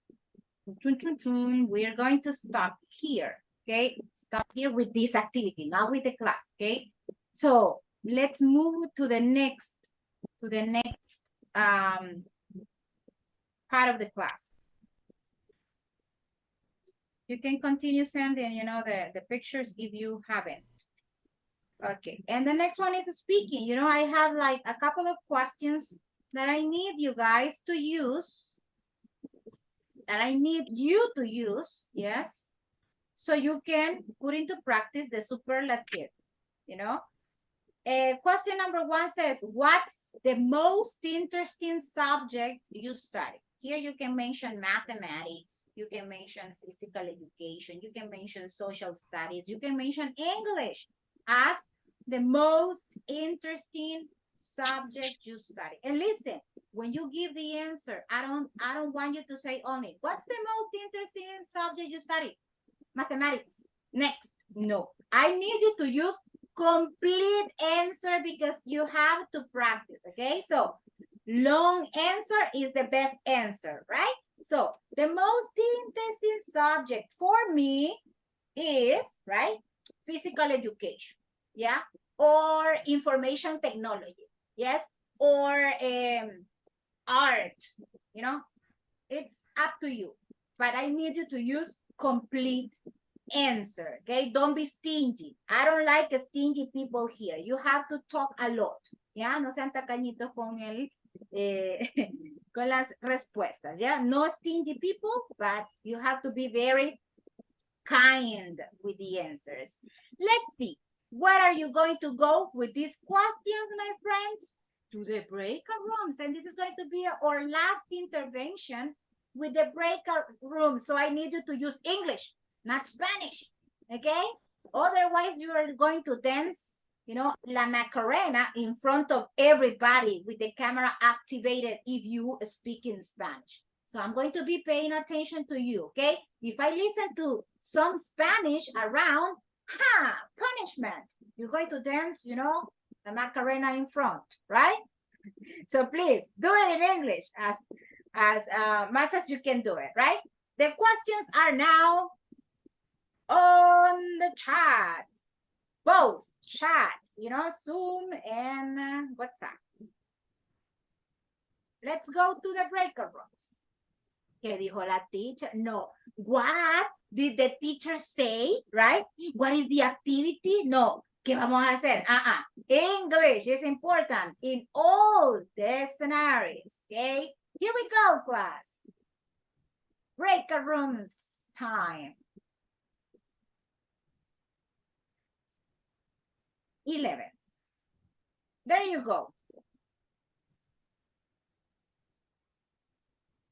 we're going to stop here. Okay, stop here with this activity, not with the class. Okay, so let's move to the next part of the class. You can continue sending, you know, the pictures if you haven't. Okay, and the next one is speaking. You know, I have like a couple of questions that I need you guys to use, that I need you to use, yes, so you can put into practice the superlative, you know. Question number 1 says, what's the most interesting subject you study? Here you can mention mathematics, you can mention physical education, you can mention social studies, you can mention English as the most interesting subject you study. And listen, when you give the answer, I don't want you to say only, what's the most interesting subject you study? Mathematics. Next. No, I need you to use complete answer because you have to practice. Okay, so long answer is the best answer, right? So the most interesting subject for me is, right, physical education, yeah, or information technology, yes, or art, you know, it's up to you, but I need you to use complete answer, okay? Don't be stingy. I don't like stingy people here. You have to talk a lot, ¿ya? No sean tacañitos con con las respuestas, ¿ya? No stingy people, but you have to be very kind with the answers. Let's see. Where are you going to go with these questions, my friends? To the breakout rooms. And this is going to be our last intervention with the breakout room. So I need you to use English, not Spanish, okay? Otherwise, you are going to dance, you know, La Macarena in front of everybody with the camera activated if you speak in Spanish. So I'm going to be paying attention to you, okay? If I listen to some Spanish around, punishment. You're going to dance, you know, the Macarena in front, right? So please do it in English as much as you can do it, right? The questions are now on the chat, both chats, you know, Zoom and WhatsApp. Let's go to the breakout rooms. ¿Qué dijo la teacher? No. What did the teacher say, right? What is the activity? No. ¿Qué vamos a hacer? English is important in all the scenarios, okay? Here we go, class. Breakout rooms time. 11. There you go.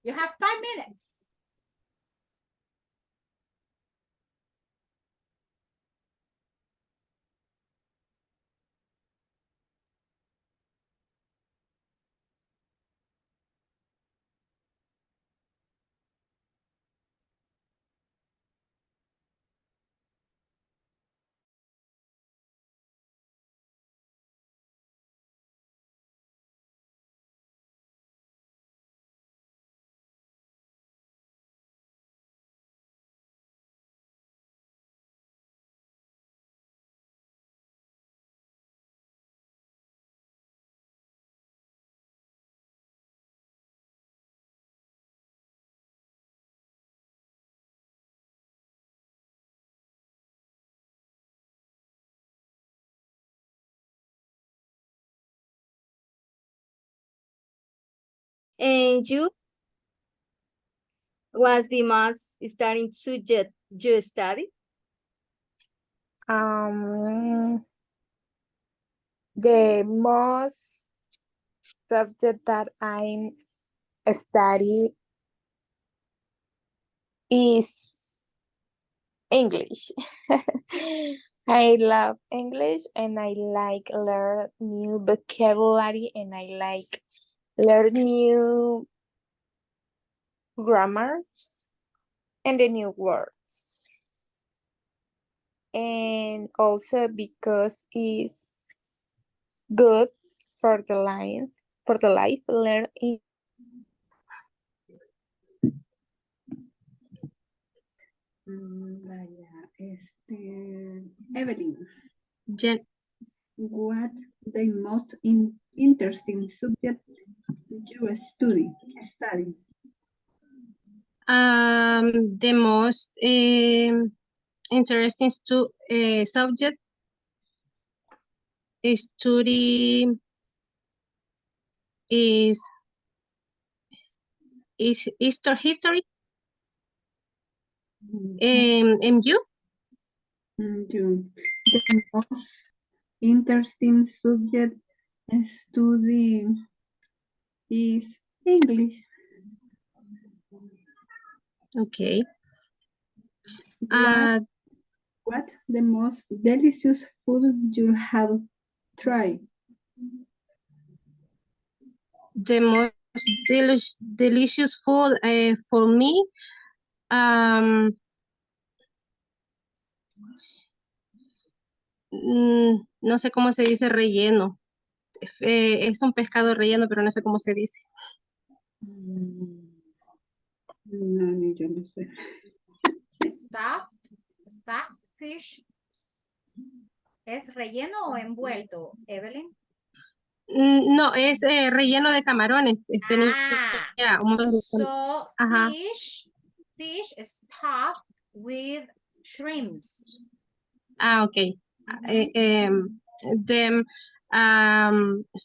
You have 5 minutes. And you, what's the most starting subject you study? The most subject that I study is English. I love English and I like learn new vocabulary and I like learn new grammar and the new words. And also because it's good for the life learn in Evelyn, Jen, what the most interesting subject you study? the most interesting subject study is history. And you? The most interesting subject study is English. Okay. What the most delicious food you have tried? The most delicious food for me, no sé cómo se dice relleno. Es un pescado relleno, pero no sé cómo se dice. No, ni yo no sé. Stuffed fish. ¿Es relleno o envuelto, Evelyn? No, es relleno de camarones. Tenía So fish stuffed with shrimps. Okay. The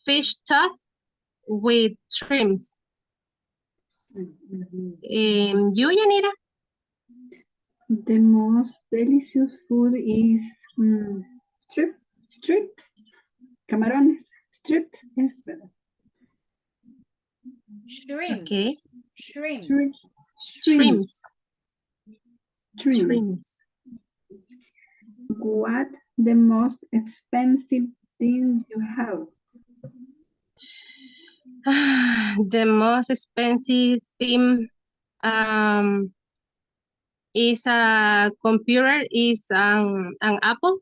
fish stuffed with shrimps. You, Yanira? The most delicious food is strips, camarones, strips. Shrimps. Okay. Shrimps. What the most expensive thing you have? The most expensive thing is a computer, is an Apple.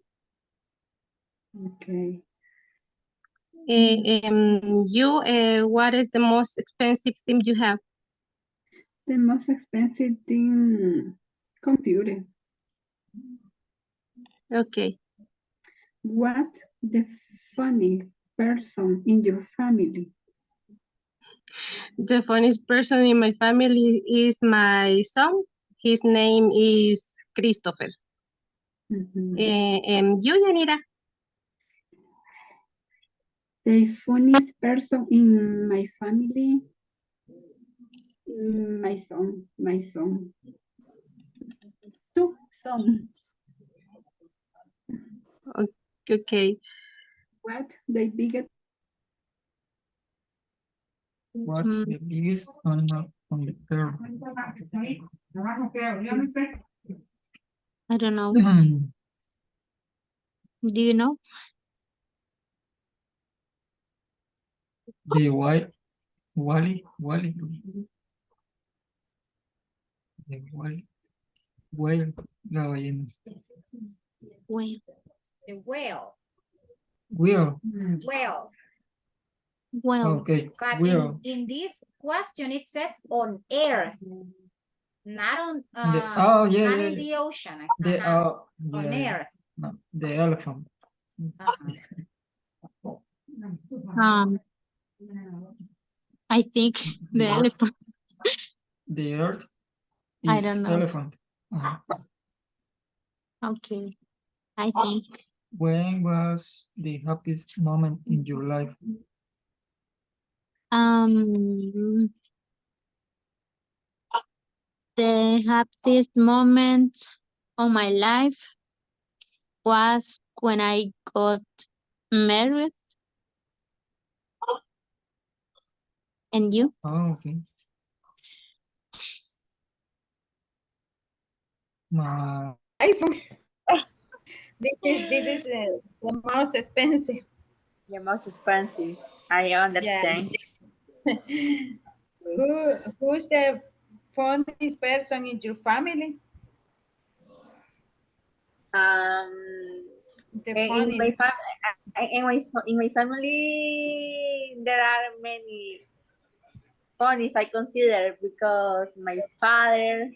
Okay. You, what is the most expensive thing you have? The most expensive thing, computer. Okay. What the funny person in your family? The funniest person in my family is my son. His name is Christopher. And you, Yanira? The funniest person in my family, my son. Two sons. Okay. What the biggest? What's the biggest animal on the earth? I don't know. Do you know? The Wally. The whale, la ballena. Whale. The whale. Whale. Well, Okay. but Whale. in this question, it says on earth, not on not in the ocean. On earth. No, the elephant. I think the elephant. The earth is I don't know. elephant. Okay. I think. When was the happiest moment in your life? The happiest moment of my life was when I got married. And you? Oh, okay. iPhone. This is the most expensive. The most expensive. I understand. Who's the funniest person in your family? In my family, there are many funnies I consider because my father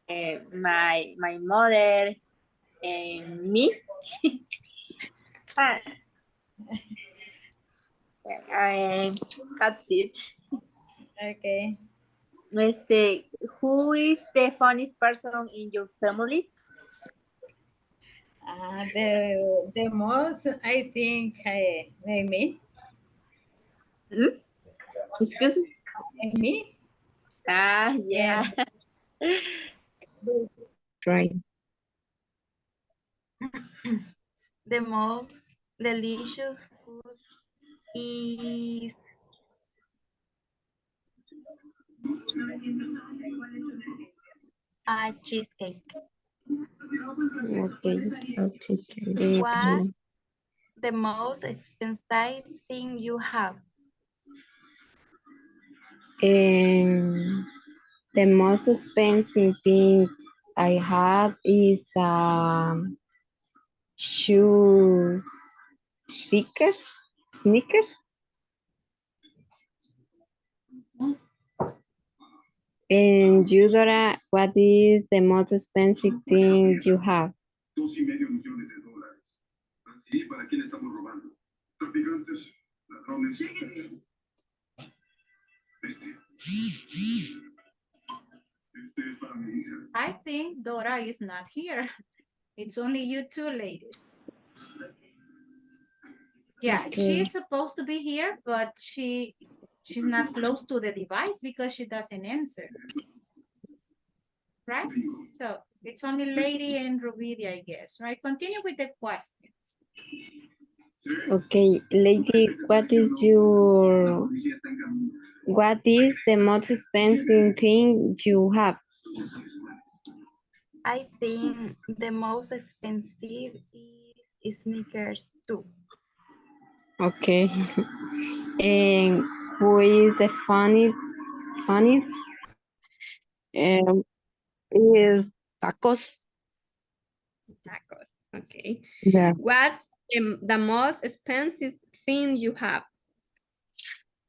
my mother and me. Ah, that's it. Okay. Who is the funniest person in your family? The most, I think, me. Hmm? Excuse me? Me? Ah, yeah. Right. The most delicious food is a cheesecake. Okay. I'll take What the most expensive thing you have? The most expensive thing I have is shoes, sneakers. And you, Dora, what is the most expensive thing you have? $2,5 millones. Así, ¿para quién estamos robando? Traficantes, ladrones. Este es para mi hija. I think Dora is not here. It's only you two ladies. Yeah, Okay. she's supposed to be here, but she's not close to the device because she doesn't answer. Right? So it's only Lady and Rubidi, I guess, right? Continue with the questions. Okay, lady, what is the most expensive thing you have? I think the most expensive is sneakers too. Okay. And who is the funniest? Is tacos. Tacos. Okay. Yeah. What's the most expensive thing you have?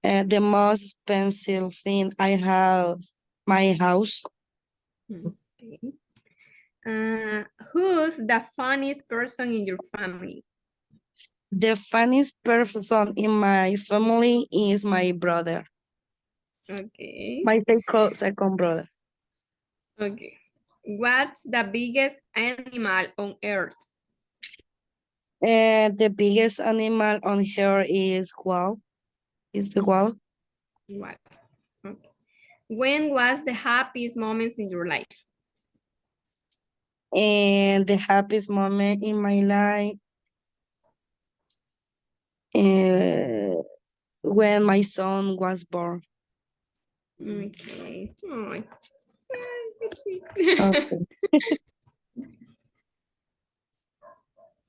The most expensive thing I have, my house. Okay. Who's the funniest person in your family? The funniest person in my family is my brother. Okay. My second brother. Okay. What's the biggest animal on earth? The biggest animal on here is wow. Is the wow? What? Okay. When was the happiest moments in your life? And the happiest moment in my life when my son was born. Okay. Oh, sweet. Okay.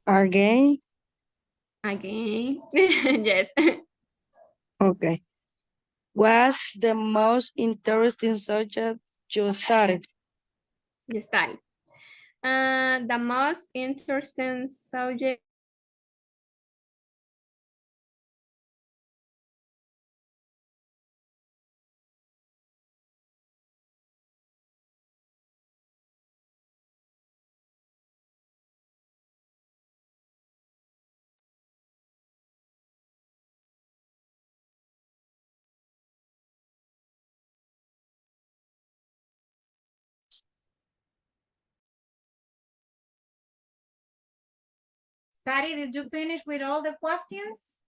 Again? Again. Yes. Okay. What's the most interesting subject you studied? You study. The most interesting subject. Sari, did you finish with all the questions?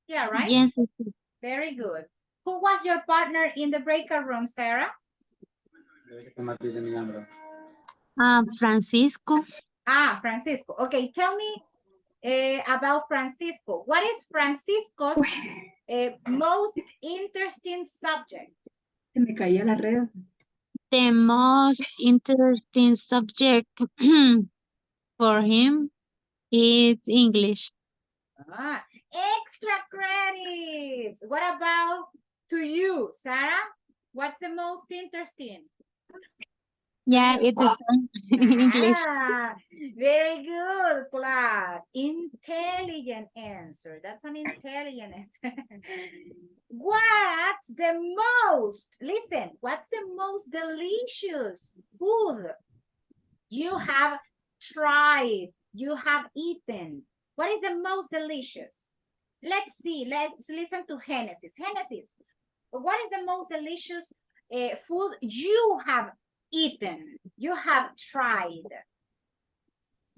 Yeah, right? Yes. Very good. Who was your partner in the breakout room, Sarah? Francisco. Ah, Francisco. Okay, tell me about Francisco. What is Francisco's most interesting subject? Se me cayó la red. The most interesting subject for him is English. Ah, extra credits. What about to you, Sarah? What's the most interesting? Yeah, it is English. Ah, Very good, class. Intelligent answer. That's an intelligent answer. What's the most, listen, what's the most delicious food you have tried, you have eaten? What is the most delicious? Let's see, let's listen to Genesis. Genesis, what is the most delicious food you have eaten, you have tried?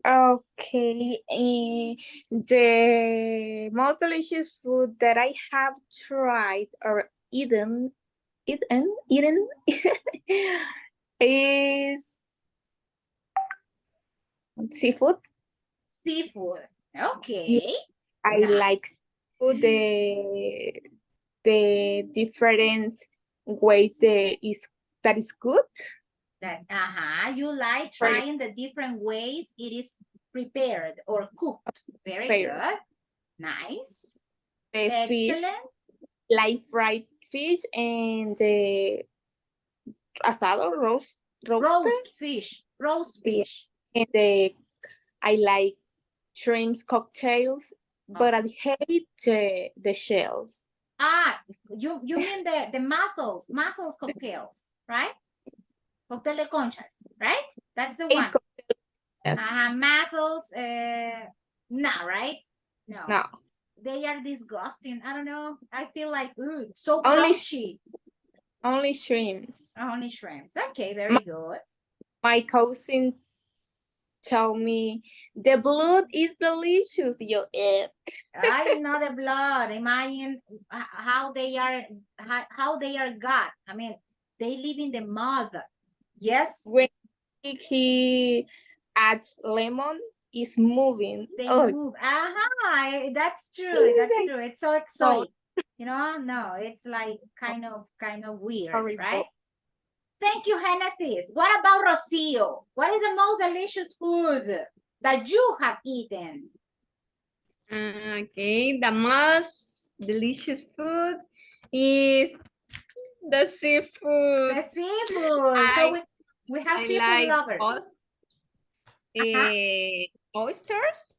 Okay, the most delicious food that I have tried or eaten is seafood. Seafood. Okay. I Nice. like seafood, the different ways that is good. That you like trying the different ways it is prepared or cooked. Very good. Nice. The fish, Excellent. like fried fish and the asado roast fish. And I like shrimps cocktails, but I hate the shells. Ah, you mean the mussels cocktails, right? Cocktail de conchas, right? That's the one. Yes. Mussels, no, right? No. They are disgusting. I don't know. I feel like, ooh, so Only crunchy. Only shrimps. Only shrimps. Okay, very good. My cousin tell me the blood is delicious. You eat. I know the blood. Imagine how they are got. I mean, they live in the mud. Yes. When he add lemon, it's moving. They move. That's true. That's true. It's so exotic. You know, no, it's like kind of weird, Horrible. right? Thank you, Genesis. What about Rocio? What is the most delicious food that you have eaten? Okay, the most delicious food is the seafood. The seafood. So we have seafood like lovers. Oysters.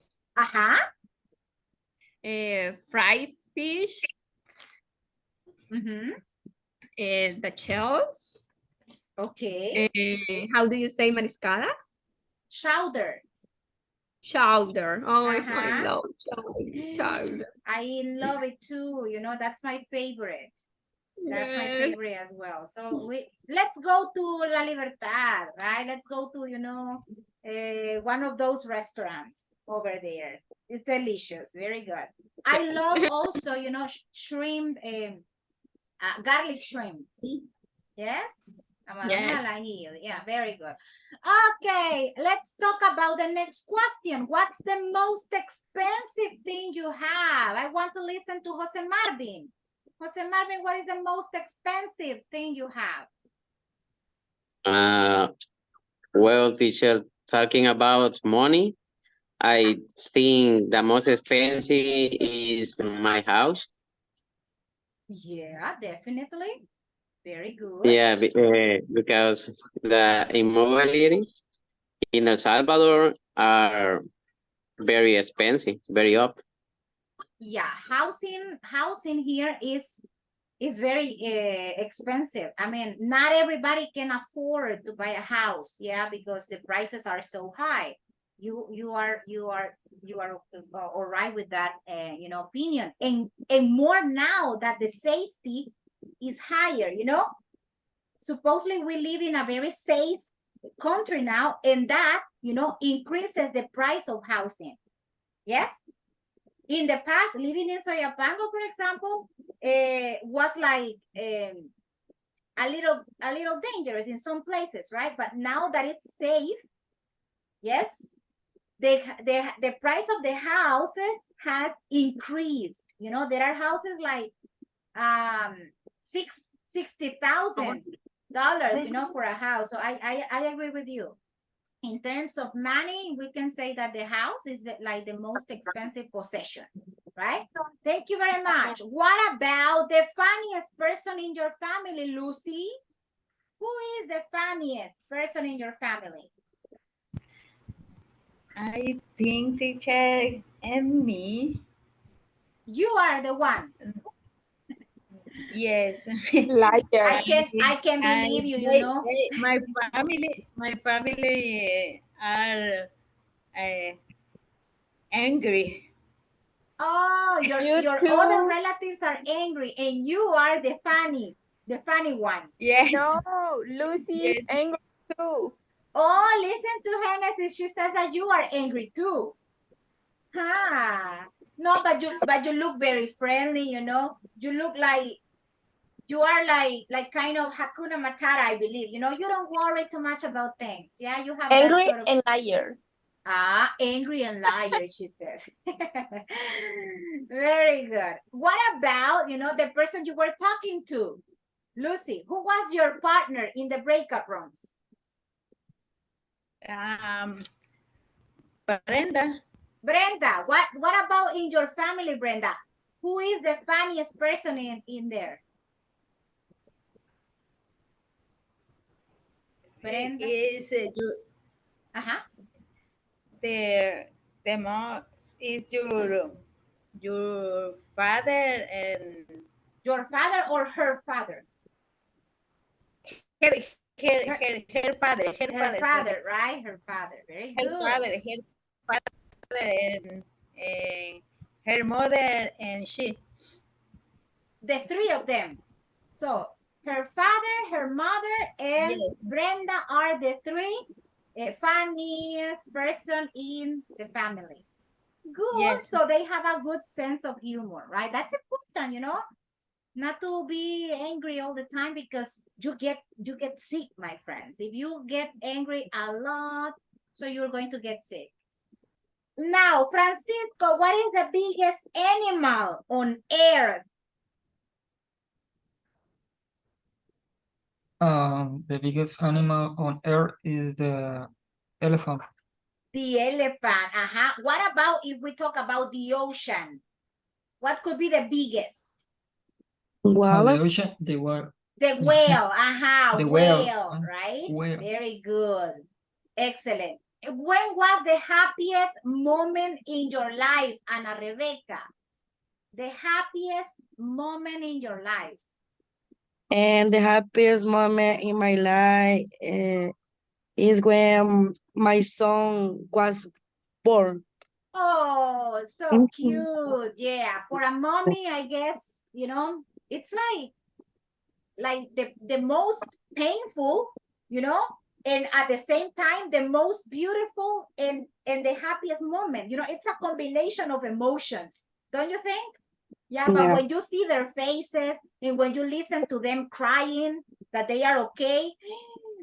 Fried fish. The shells. Okay. How do you say mariscada? Chowder. Chowder. Oh, I love chowder. I love it too. You know, that's my favorite. That's my favorite as well. So let's go to La Libertad, right? Let's go to, you know, one of those restaurants over there. It's delicious. Very good. I love also, you know, shrimp, garlic shrimp. Yes? Yeah, very good. Okay, let's talk about the next question. What's the most expensive thing you have? I want to listen to Jose Marvin. Jose Marvin, what is the most expensive thing you have? Well, teacher, talking about money, I think the most expensive is my house. Yeah, definitely. Very good. Yeah, because the immobiliary in El Salvador are very expensive, very up. Yeah, housing here is very expensive. I mean, not everybody can afford to buy a house, yeah, because the prices are so high. You are all right with that, you know, opinion, and more now that the safety is higher, you know. Supposedly we live in a very safe country now, and that, you know, increases the price of housing. Yes. In the past, living in Soyapango, for example, was like a little dangerous in some places, right? But now that it's safe, yes, the price of the houses has increased. You know, there are houses like $60,000, you know, for a house. So I agree with you. In terms of money, we can say that the house is like the most expensive possession, right? Thank you very much. What about the funniest person in your family, Lucy? Who is the funniest person in your family? I think teacher and me. You are the one. Yes. Liar. I can believe you, you know. My family are uh, angry. Oh, You your other too. relatives are angry and you are the funny one. Yes. No, Lucy is Yes. angry too. Oh, listen to Genesis. She says that you are angry too. Huh. No, but you look very friendly, you know. You look like you are like kind of Hakuna Matata, I believe. You know, you don't worry too much about things. Yeah, you have that Angry sort of and liar. angry and liar, she says. Very good. What about, you know, the person you were talking to? Lucy, who was your partner in the breakup rooms? Brenda. Brenda, what about in your family, Brenda? Who is the funniest person in there? Brenda? Is Uh-huh. the most is your father and your father or her father? Her father. Her father, right? Her father. Very good. Her father and her mother and she. The three of them. So her father, her mother, and Yes. Brenda are the three funniest person in the family. Good. Yes. So they have a good sense of humor, right? That's important, you know, not to be angry all the time because you get sick, my friends. If you get angry a lot, so you're going to get sick. Now, Francisco, what is the biggest animal on earth? The biggest animal on earth is the elephant. The elephant. What about if we talk about the ocean? What could be the biggest? The ocean, the whale. The whale. The whale, right? Whale. Very good. Excellent. When was the happiest moment in your life, Ana Rebecca? The happiest moment in your life. And the happiest moment in my life is when my son was born. Oh, so cute. Yeah. For a mommy, I guess, you know, it's like the most painful, you know, and at the same time, the most beautiful and the happiest moment. You know, it's a combination of emotions, don't you think? Yeah, but when you see their faces and when you listen to them crying that they are okay,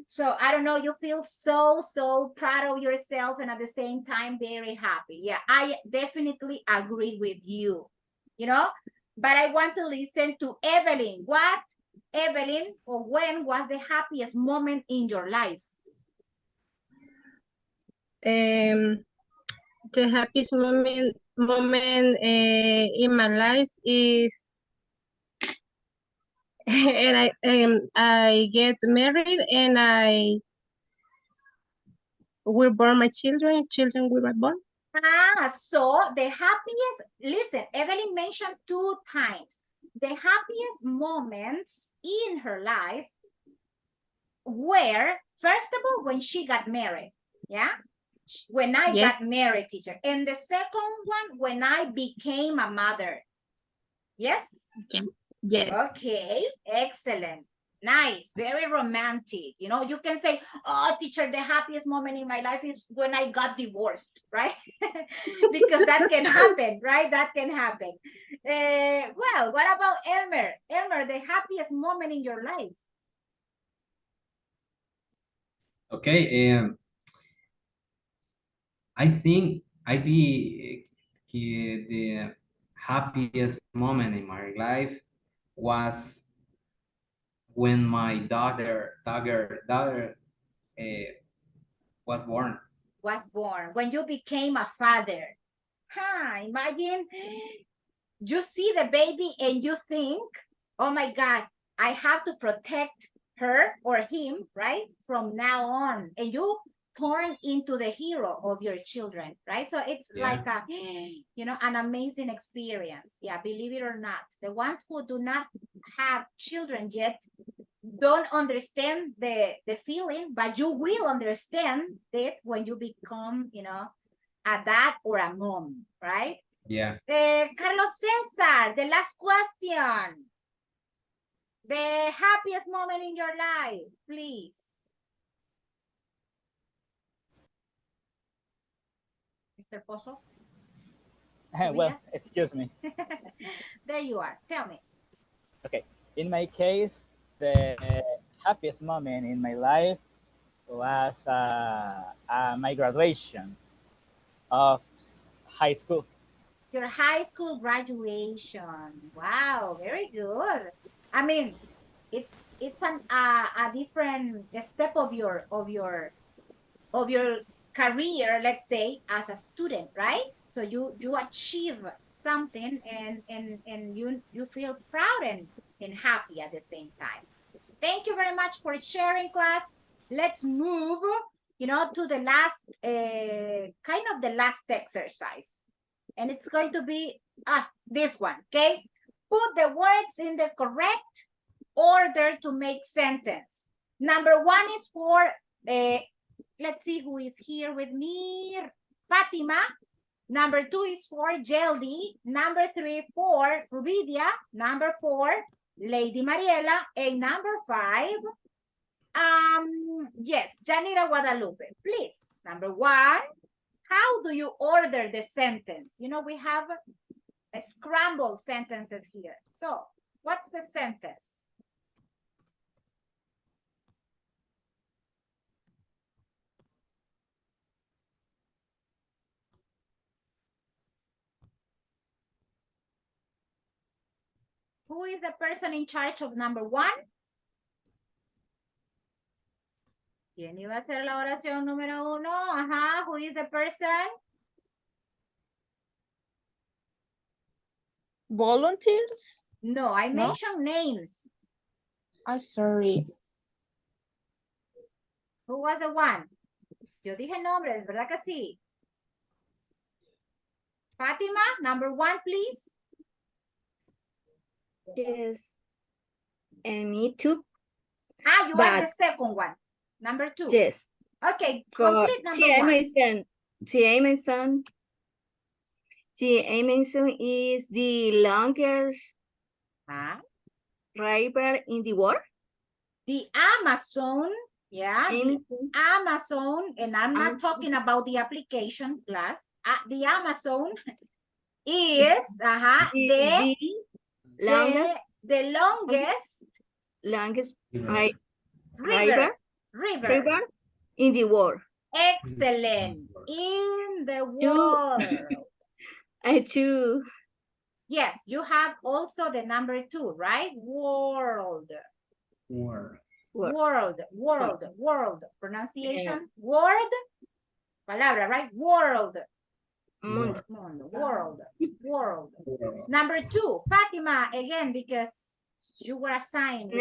so I don't know, you feel so proud of yourself and at the same time very happy. Yeah, I definitely agree with you, you know, but I want to listen to Evelyn. What, Evelyn, or when was the happiest moment in your life? The happiest moment in my life is and I get married and I will born my children will be born. So the happiest, listen, Evelyn mentioned 2 times. The happiest moments in her life were, first of all, when she got married. Yeah. When I got married, teacher. And the second one, when I became a mother. Yes? Yes. Okay, excellent. Nice, very romantic. You know, you can say, oh, teacher, the happiest moment in my life is when I got divorced, right? Because that can happen, right? That can happen. Well, what about Elmer? Elmer, the happiest moment in your life? Okay, I think the happiest moment in my life was when my daughter was born. Was born. When you became a father. Imagine you see the baby and you think, oh my God, I have to protect her or him, right? From now on. And you turn into the hero of your children, right? So it's like a, you know, an amazing experience. Yeah, believe it or not. The ones who do not have children yet don't understand the feeling, but you will understand it when you become, you know, a dad or a mom, right? Yeah. Carlos Cesar, the last question. The happiest moment in your life, please. Mr. Pozo? Well, excuse me. There you are. Tell me. Okay. In my case, the happiest moment in my life was my graduation of high school. Your high school graduation. Wow, very good. I mean, it's a different step of your career, let's say, as a student, right? So you achieve something and you feel proud and happy at the same time. Thank you very much for sharing, class. Let's move, you know, to the last kind of the last exercise. And it's going to be this one, okay? Put the words in the correct order to make sentence. Number one is for let's see who is here with me. Fatima. Number two is for Jeldy. Number three for Rubidia. Number four, Lady Mariela. And number five, yes, Janira Guadalupe. Please, number one, how do you order the sentence? You know, we have scrambled sentences here. So, what's the sentence? Who is the person in charge of number one? ¿Quién iba a hacer la oración número uno? Ajá, who is the person? Volunteers? No, I mentioned names. I'm sorry. Who was the one? Yo dije nombres, ¿verdad que sí? Fatima, number one, please. Yes. And me too. You are the second one. Number two. Yes. Okay, complete number one. The Amazon is the longest river in the world. The Amazon, yeah, Amazon, and I'm not talking about the application class. The Amazon is the longest river in the world. Excellent. In the world. Two. Yes, you have also the number two, right? World. World. Pronunciation. Word. Palabra, right? World. Mundo. World. Number two, Fatima, again, because you were assigned.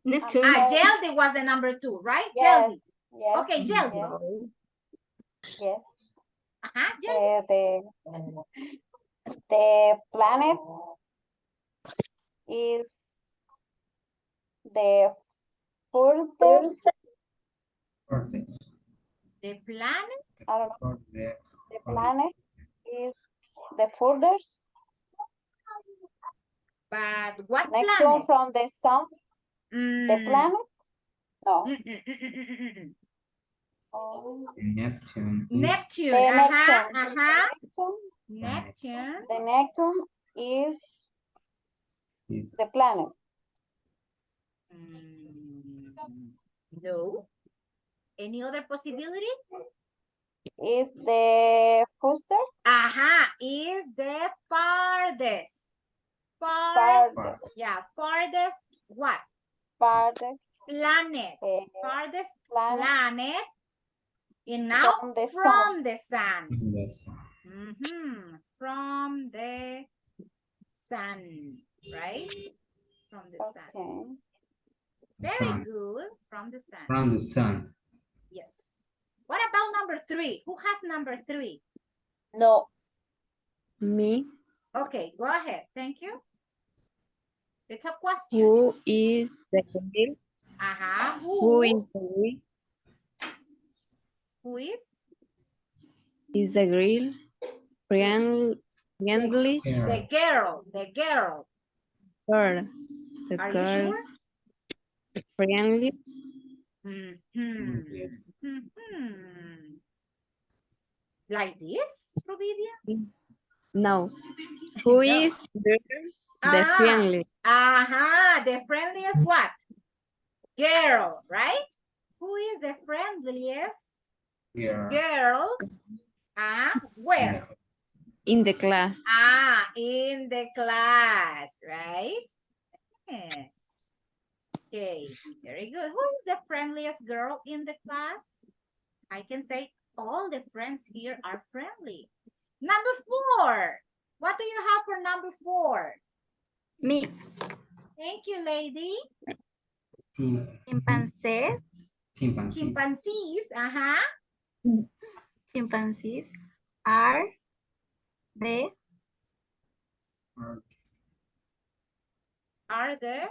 Neptune. Jeldy was the number two, right? Yes. Jeldy. Yes. Okay, Jeldy. Yes. Jeldy. The planet is the furthest. The planet? I don't know. The planet is the furthest. But what next planet? one from the sun. The planet? No. Neptune. Neptune. Neptune. The Neptune is the planet. No. Any other possibility? Is the furthest? Is the farthest. Yeah, farthest what? Farthest. Planet. Farthest planet. And now from the sun. From the sun, right? From the sun. Very good. From the sun. From the sun. Yes. What about number 3? Who has number 3? No. Me. Okay, go ahead. Thank you. It's a question. Who is the grill? Uh-huh. Who is the grill? Who is? Is the grill? Friendly. The girl. The girl. Girl. The Are you girl. sure? Friendly. Like this, Providia? No. Who is the friendly? The friendliest what? Girl, right? Who is the friendliest girl? Where? In the class. In the class, right? Yeah. Okay, very good. Who is the friendliest girl in the class? I can say all the friends here are friendly. Number 4. What do you have for number 4? Me. Thank you, lady. Chimpanzees. Chimpanzees, Chimpanzees are the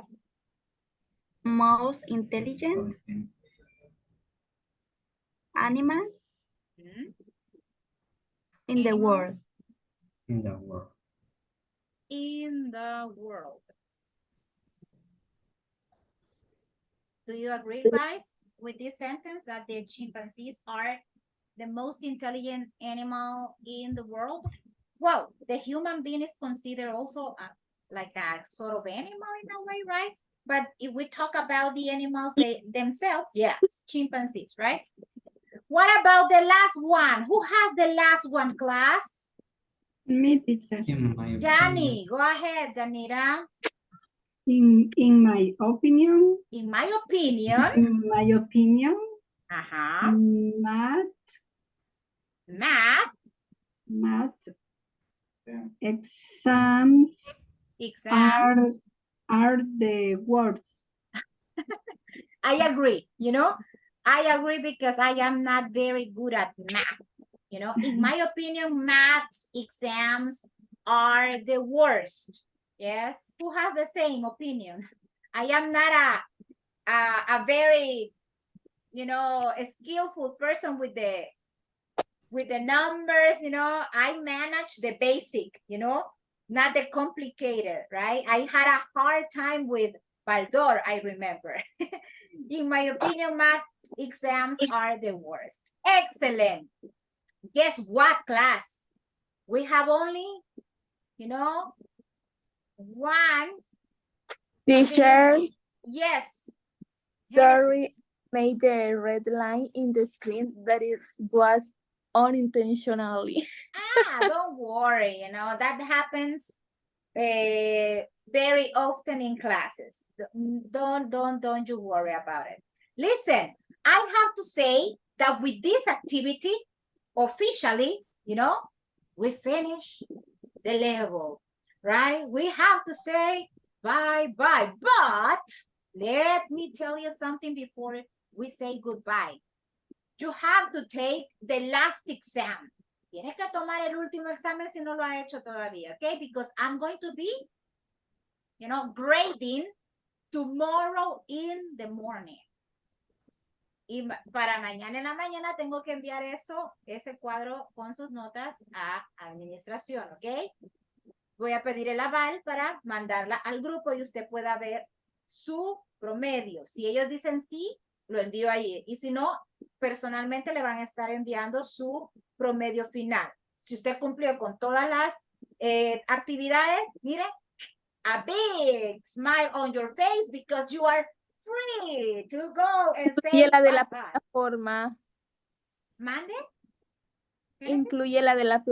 most intelligent animals in the world. In the world. In the world. Do you agree, guys, with this sentence that the chimpanzees are the most intelligent animal in the world? Well, the human being is considered also like a sort of animal in a way, right? But if we talk about the animals themselves, yes, chimpanzees, right? What about the last one? Who has the last one, class? Me, teacher. Jani, go ahead, Janira. In my opinion. In my opinion. In my opinion. Math. Exams. Are the words. I agree, I agree because I am not very good at math. In my opinion, maths exams are the worst. Yes. Who has the same opinion? I am not a very, skillful person with the numbers, I manage the basic, not the complicated, right? I had a hard time with Baldor, I remember. In my opinion, math exams are the worst. Excellent. Guess what, class? We have only, one. Teacher. Yes. Sorry, made the red line in the screen, but it was unintentionally. Don't worry, that happens very often in classes. Don't you worry about it. Listen, I have to say that with this activity, officially, we finish the level, right? We have to say bye-bye, but let me tell you something before we say goodbye. You have to take the last exam. Tienes que tomar el último examen si no lo ha hecho todavía, okay? Because I'm going to be, grading tomorrow in the morning. Y para mañana en la mañana tengo que enviar ese cuadro con sus notas a administración, ¿ok? Voy a pedir el aval para mandarla al grupo y usted pueda ver su promedio. Si ellos dicen sí, lo envío ahí. Y si no, personalmente le van a estar enviando su promedio final. Si usted cumplió con todas las actividades, mire, a big smile on your face because you are free to go and say Incluye la de la bye-bye. plataforma. ¿Mande? Incluye la de las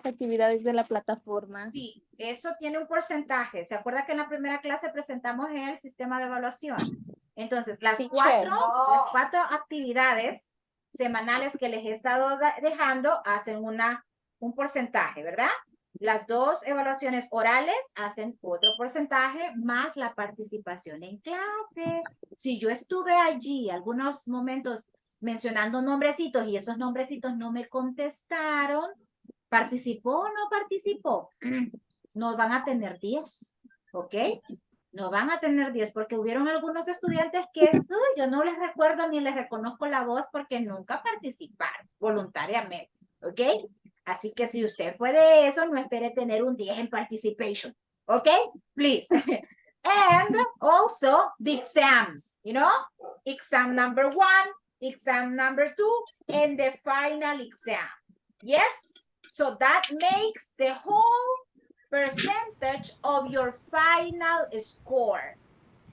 actividades de la plataforma. Sí, eso tiene un porcentaje. ¿Se acuerda que en la primera clase presentamos el sistema de evaluación? Entonces, las cuatro actividades semanales que les he estado dejando hacen un porcentaje, ¿verdad? Las 2 evaluaciones orales hacen otro porcentaje más la participación en clase. Si yo estuve allí algunos momentos mencionando nombrecitos y esos nombrecitos no me contestaron, ¿participó o no participó? No van a tener 10, ¿ok? No van a tener 10 porque hubieron algunos estudiantes que yo no les recuerdo ni les reconozco la voz porque nunca participaron voluntariamente, ¿ok? Así que si usted fue de eso, no espere tener un 10 en participation, ¿ok? Please. And also the exams, you know, exam number 1, exam number 2, and the final exam. Yes? So that makes the whole percentage of your final score.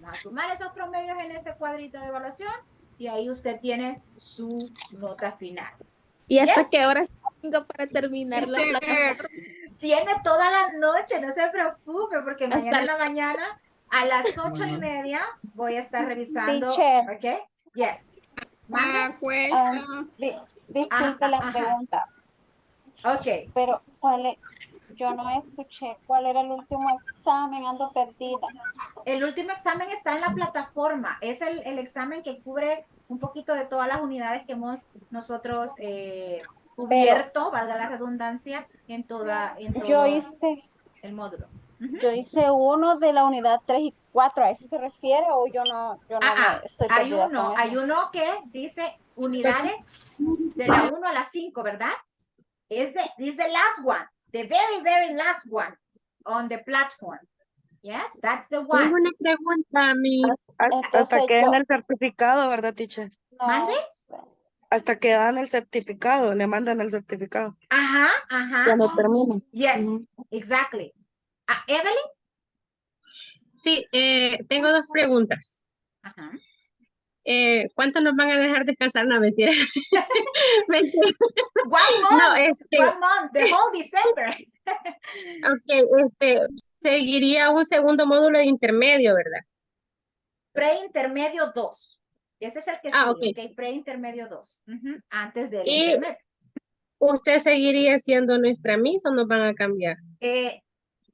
Vamos a sumar esos promedios en ese cuadrito de evaluación y ahí usted tiene su nota final. ¿Y hasta Yes. qué hora tengo para terminar la plataforma? Tiene toda la noche, no se preocupe, porque Hasta mañana en el- la mañana a las 8:30 voy a estar revisando. Teacher. ¿Ok? Yes. ¿Mande? Disculpe la pregunta. Ok. Pero, yo no escuché cuál era el último examen, ando perdida. El último examen está en la plataforma. Es el examen que cubre un poquito de todas las unidades que hemos nosotros cubierto, valga la redundancia, en todo el módulo. Yo hice uno de la unidad 3 y 4, ¿a eso se refiere o yo no me estoy perdida con eso? Hay uno que dice unidades de la 1 a la 5, ¿verdad? Is the last one, the very, very last one on the platform. Yes, that's the one. Tengo una pregunta, Miss. Hasta que dan el certificado, ¿verdad, teacher? ¿Mande? Hasta que dan el certificado, le mandan el certificado. Ajá, ajá. Cuando termine. Yes, exactly. Evelyn? Sí, tengo dos preguntas. Ajá. ¿Cuánto nos van a dejar descansar? No, mentira. Mentira. One month, No, one month, the whole December. Ok, seguiría un segundo módulo de intermedio, ¿verdad? Pre-intermedio 2. Ese es el que sigue, ok. Pre-intermedio 2. Antes del Y intermedio. ¿usted seguiría siendo nuestra Miss o nos van a cambiar?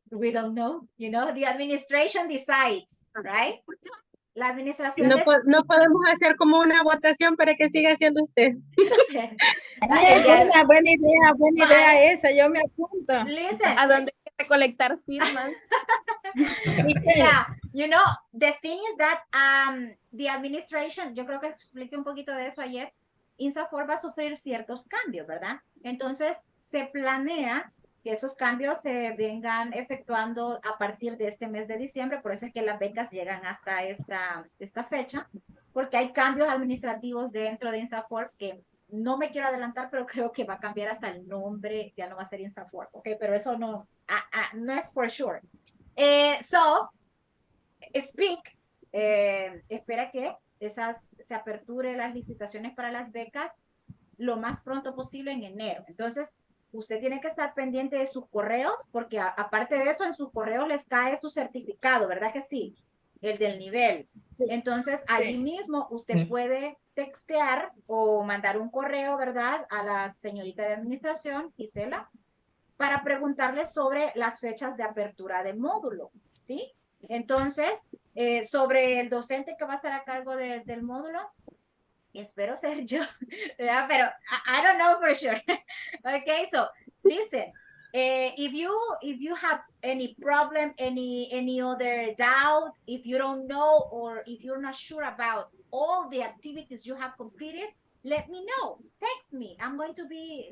We don't know. You know, the administration decides, right? La administración No podemos hacer como una votación para que siga siendo usted. Buena idea esa, yo me apunto. Listen. ¿A dónde hay que recolectar firmas? Yeah, you know, the thing is that the administration, yo creo que expliqué un poquito de eso ayer, INSAFORP va a sufrir ciertos cambios, ¿verdad? Entonces, se planea que esos cambios se vengan efectuando a partir de este mes de diciembre, por eso es que las becas llegan hasta esta fecha, porque hay cambios administrativos dentro de INSAFORP que no me quiero adelantar, pero creo que va a cambiar hasta el nombre, ya no va a ser INSAFORP, ¿ok? Pero eso no es for sure. So, speak, espera que se aperture las licitaciones para las becas lo más pronto posible en enero. Entonces, usted tiene que estar pendiente de sus correos, porque aparte de eso, en sus correos les cae su certificado, ¿verdad que sí? El del nivel. Entonces, allí mismo usted puede textear o mandar un correo, ¿verdad? A la señorita de administración, Gisela, para preguntarle sobre las fechas de apertura de módulo, ¿sí? Entonces, sobre el docente que va a estar a cargo del módulo, espero ser yo, ¿verdad? Pero I don't know for sure. Okay, so listen, if you have any problem, any other doubt, if you don't know or if you're not sure about all the activities you have completed, let me know. Text me. I'm going to be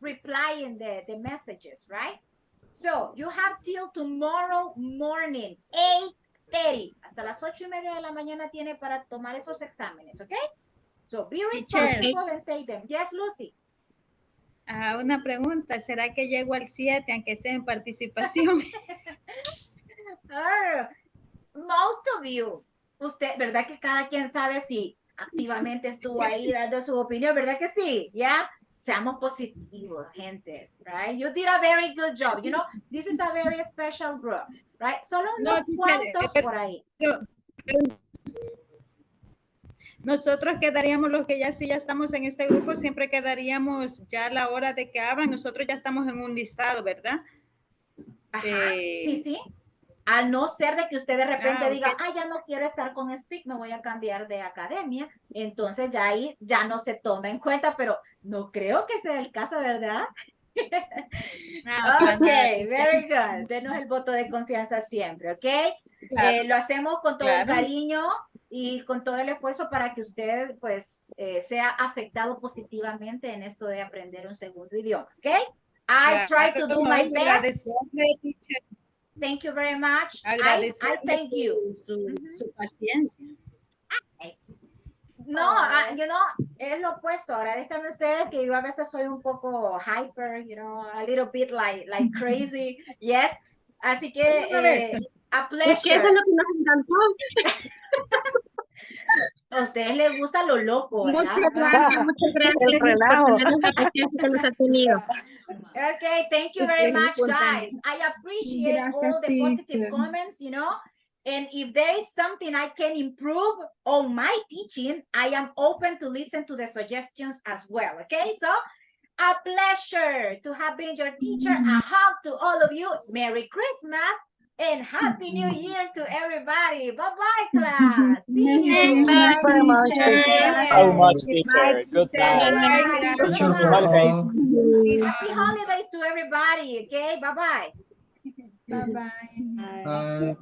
replying the messages, right? So you have till tomorrow morning, 8:30. Hasta las 8:30 de la mañana tiene para tomar esos exámenes, ¿ok? So be responsible and take them. Yes, Lucy. Una pregunta, ¿será que llego al 7 aunque sea en participación? Most of you. Usted, ¿verdad que cada quien sabe si activamente estuvo ahí dando su opinión? ¿Verdad que sí? ¿Ya? Seamos positivos, gentes, right? You did a very good job. You know, this is a very special group, right? Solo unos cuantos por ahí. Nosotros quedaríamos los que ya estamos en este grupo, siempre quedaríamos ya a la hora de que abran, nosotros ya estamos en un listado, ¿verdad? Ajá, sí. Al no ser de que usted de repente diga, ok. ya no quiero estar con Speak, me voy a cambiar de academia. Entonces ya ahí ya no se toma en cuenta, pero no creo que sea el caso, ¿verdad? para Ok, nada, teacher. very good. Denos el voto de confianza siempre, ¿ok? Claro. Lo hacemos con todo el Claro. cariño y con todo el esfuerzo para que usted, pues, sea afectado positivamente en esto de aprender un segundo idioma, ¿ok? I try to do my best. Agradecerle, teacher. Thank you very much. I Agradecerle thank you. su paciencia. No, you know, es lo opuesto. Agradezcanme ustedes que yo a veces soy un poco hyper, you know, a little bit like crazy. Yes. Así que, a pleasure. Es que eso es lo que nos encantó. A ustedes les gusta lo loco, ¿verdad? Muchas gracias por tenernos la paciencia que nos ha tenido. Okay, thank you very much, guys. I appreciate all the positive comments, you know. And if there is something I can improve on my teaching, I am open to listen to the suggestions as well. Okay, so a pleasure to have been your teacher. A hug to all of you. Merry Christmas and Happy New Year to everybody. Bye-bye, class. See you. Thank you very much. Yes. So much, teacher. Goodbye. Teacher Goodbye. for all. Happy holidays to everybody. Okay, bye-bye. Bye-bye. Bye.